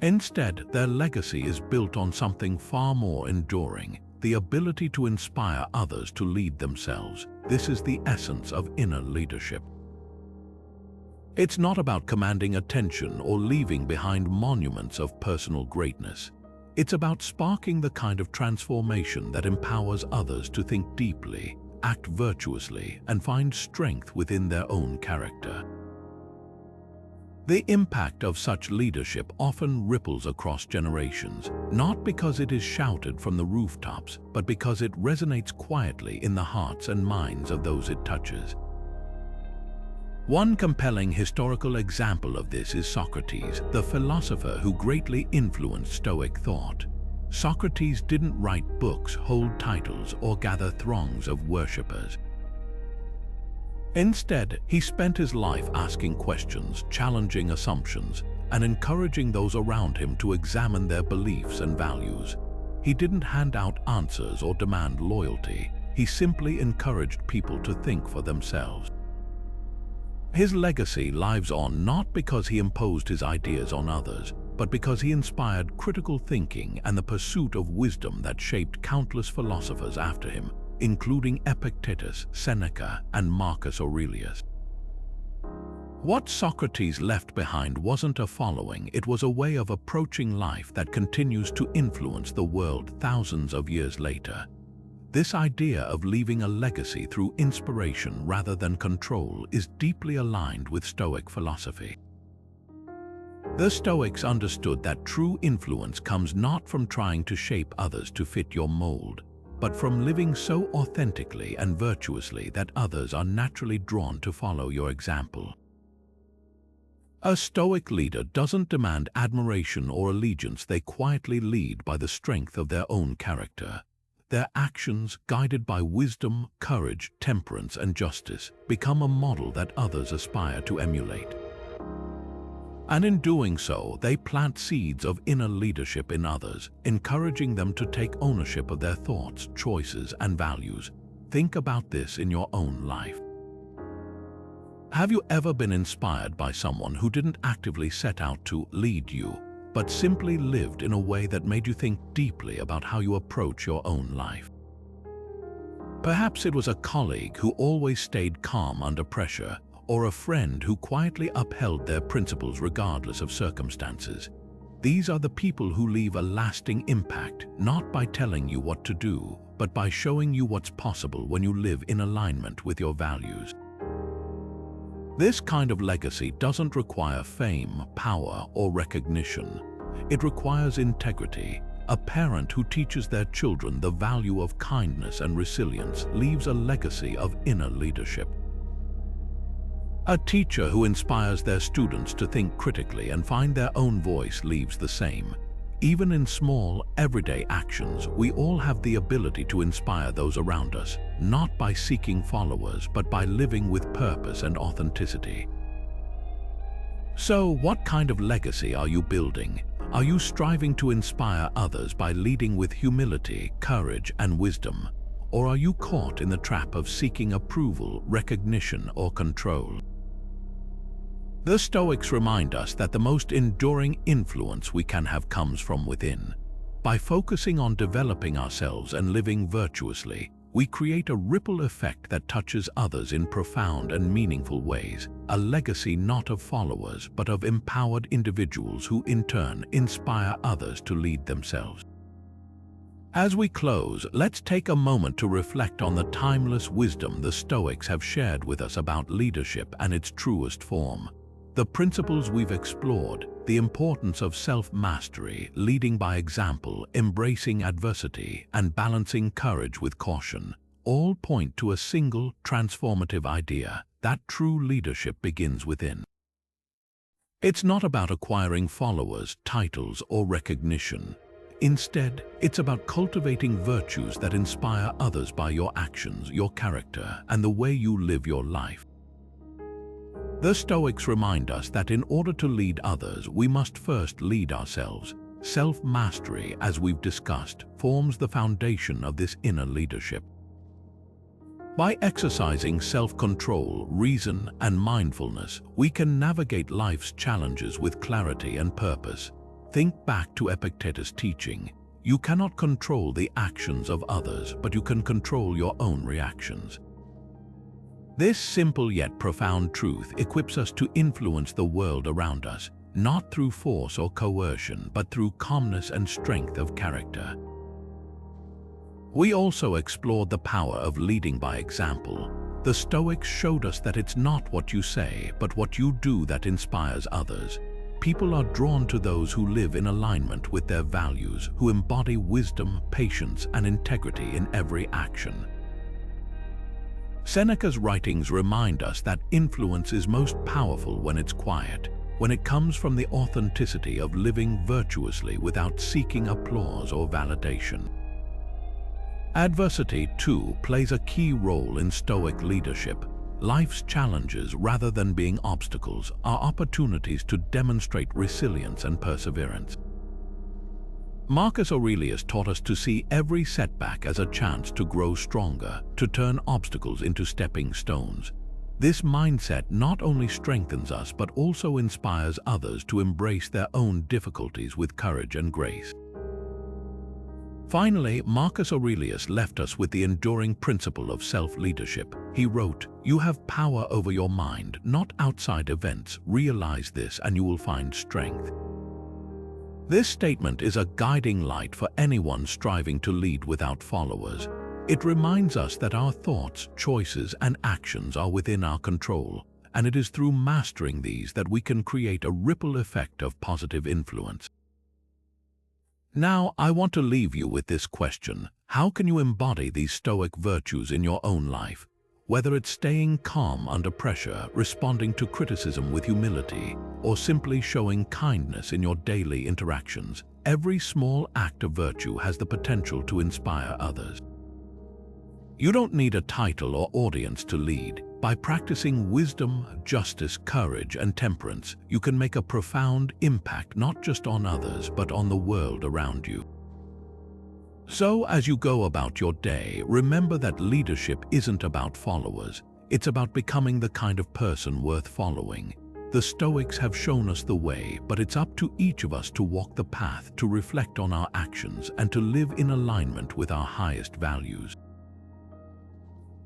Instead, their legacy is built on something far more enduring: the ability to inspire others to lead themselves. This is the essence of inner leadership. It's not about commanding attention or leaving behind monuments of personal greatness. It's about sparking the kind of transformation that empowers others to think deeply, act virtuously, and find strength within their own character. The impact of such leadership often ripples across generations, not because it is shouted from the rooftops, but because it resonates quietly in the hearts and minds of those it touches. One compelling historical example of this is Socrates, the philosopher who greatly influenced Stoic thought. Socrates didn't write books, hold titles, or gather throngs of worshippers. Instead, he spent his life asking questions, challenging assumptions, and encouraging those around him to examine their beliefs and values. He didn't hand out answers or demand loyalty. He simply encouraged people to think for themselves. His legacy lives on not because he imposed his ideas on others, but because he inspired critical thinking and the pursuit of wisdom that shaped countless philosophers after him, including Epictetus, Seneca, and Marcus Aurelius. What Socrates left behind wasn't a following, it was a way of approaching life that continues to influence the world thousands of years later. This idea of leaving a legacy through inspiration rather than control is deeply aligned with Stoic philosophy. The Stoics understood that true influence comes not from trying to shape others to fit your mold, but from living so authentically and virtuously that others are naturally drawn to follow your example. A Stoic leader doesn't demand admiration or allegiance, they quietly lead by the strength of their own character. Their actions, guided by wisdom, courage, temperance, and justice, become a model that others aspire to emulate. And in doing so, they plant seeds of inner leadership in others, encouraging them to take ownership of their thoughts, choices, and values. Think about this in your own life. Have you ever been inspired by someone who didn't actively set out to lead you, but simply lived in a way that made you think deeply about how you approach your own life? Perhaps it was a colleague who always stayed calm under pressure, or a friend who quietly upheld their principles regardless of circumstances. These are the people who leave a lasting impact, not by telling you what to do, but by showing you what's possible when you live in alignment with your values. This kind of legacy doesn't require fame, power, or recognition. It requires integrity. A parent who teaches their children the value of kindness and resilience leaves a legacy of inner leadership. A teacher who inspires their students to think critically and find their own voice leaves the same. Even in small, everyday actions, we all have the ability to inspire those around us, not by seeking followers, but by living with purpose and authenticity. So, what kind of legacy are you building? Are you striving to inspire others by leading with humility, courage, and wisdom? Or are you caught in the trap of seeking approval, recognition, or control? The Stoics remind us that the most enduring influence we can have comes from within. By focusing on developing ourselves and living virtuously, we create a ripple effect that touches others in profound and meaningful ways, a legacy not of followers but of empowered individuals who in turn inspire others to lead themselves. As we close, let's take a moment to reflect on the timeless wisdom the Stoics have shared with us about leadership and its truest form. The principles we've explored, the importance of self-mastery, leading by example, embracing adversity, and balancing courage with caution, all point to a single transformative idea: that true leadership begins within. It's not about acquiring followers, titles, or recognition. Instead, it's about cultivating virtues that inspire others by your actions, your character, and the way you live your life. The Stoics remind us that in order to lead others, we must first lead ourselves. Self-mastery, as we've discussed, forms the foundation of this inner leadership. By exercising self-control, reason, and mindfulness, we can navigate life's challenges with clarity and purpose. Think back to Epictetus' teaching. You cannot control the actions of others, but you can control your own reactions. This simple yet profound truth equips us to influence the world around us, not through force or coercion, but through calmness and strength of character. We also explored the power of leading by example. The Stoics showed us that it's not what you say, but what you do that inspires others. People are drawn to those who live in alignment with their values, who embody wisdom, patience, and integrity in every action. Seneca's writings remind us that influence is most powerful when it's quiet, when it comes from the authenticity of living virtuously without seeking applause or validation. Adversity, too, plays a key role in Stoic leadership. Life's challenges, rather than being obstacles, are opportunities to demonstrate resilience and perseverance. Marcus Aurelius taught us to see every setback as a chance to grow stronger, to turn obstacles into stepping stones. This mindset not only strengthens us but also inspires others to embrace their own difficulties with courage and grace. Finally, Marcus Aurelius left us with the enduring principle of self-leadership. He wrote, "You have power over your mind, not outside events. Realize this and you will find strength." This statement is a guiding light for anyone striving to lead without followers. It reminds us that our thoughts, choices, and actions are within our control, and it is through mastering these that we can create a ripple effect of positive influence. Now, I want to leave you with this question. How can you embody these Stoic virtues in your own life? Whether it's staying calm under pressure, responding to criticism with humility, or simply showing kindness in your daily interactions, every small act of virtue has the potential to inspire others. You don't need a title or audience to lead. By practicing wisdom, justice, courage, and temperance, you can make a profound impact not just on others, but on the world around you. So, as you go about your day, remember that leadership isn't about followers. It's about becoming the kind of person worth following. The Stoics have shown us the way, but it's up to each of us to walk the path, to reflect on our actions, and to live in alignment with our highest values.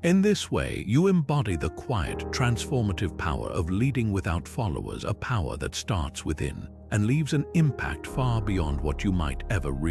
In this way, you embody the quiet, transformative power of leading without followers, a power that starts within and leaves an impact far beyond what you might ever realize.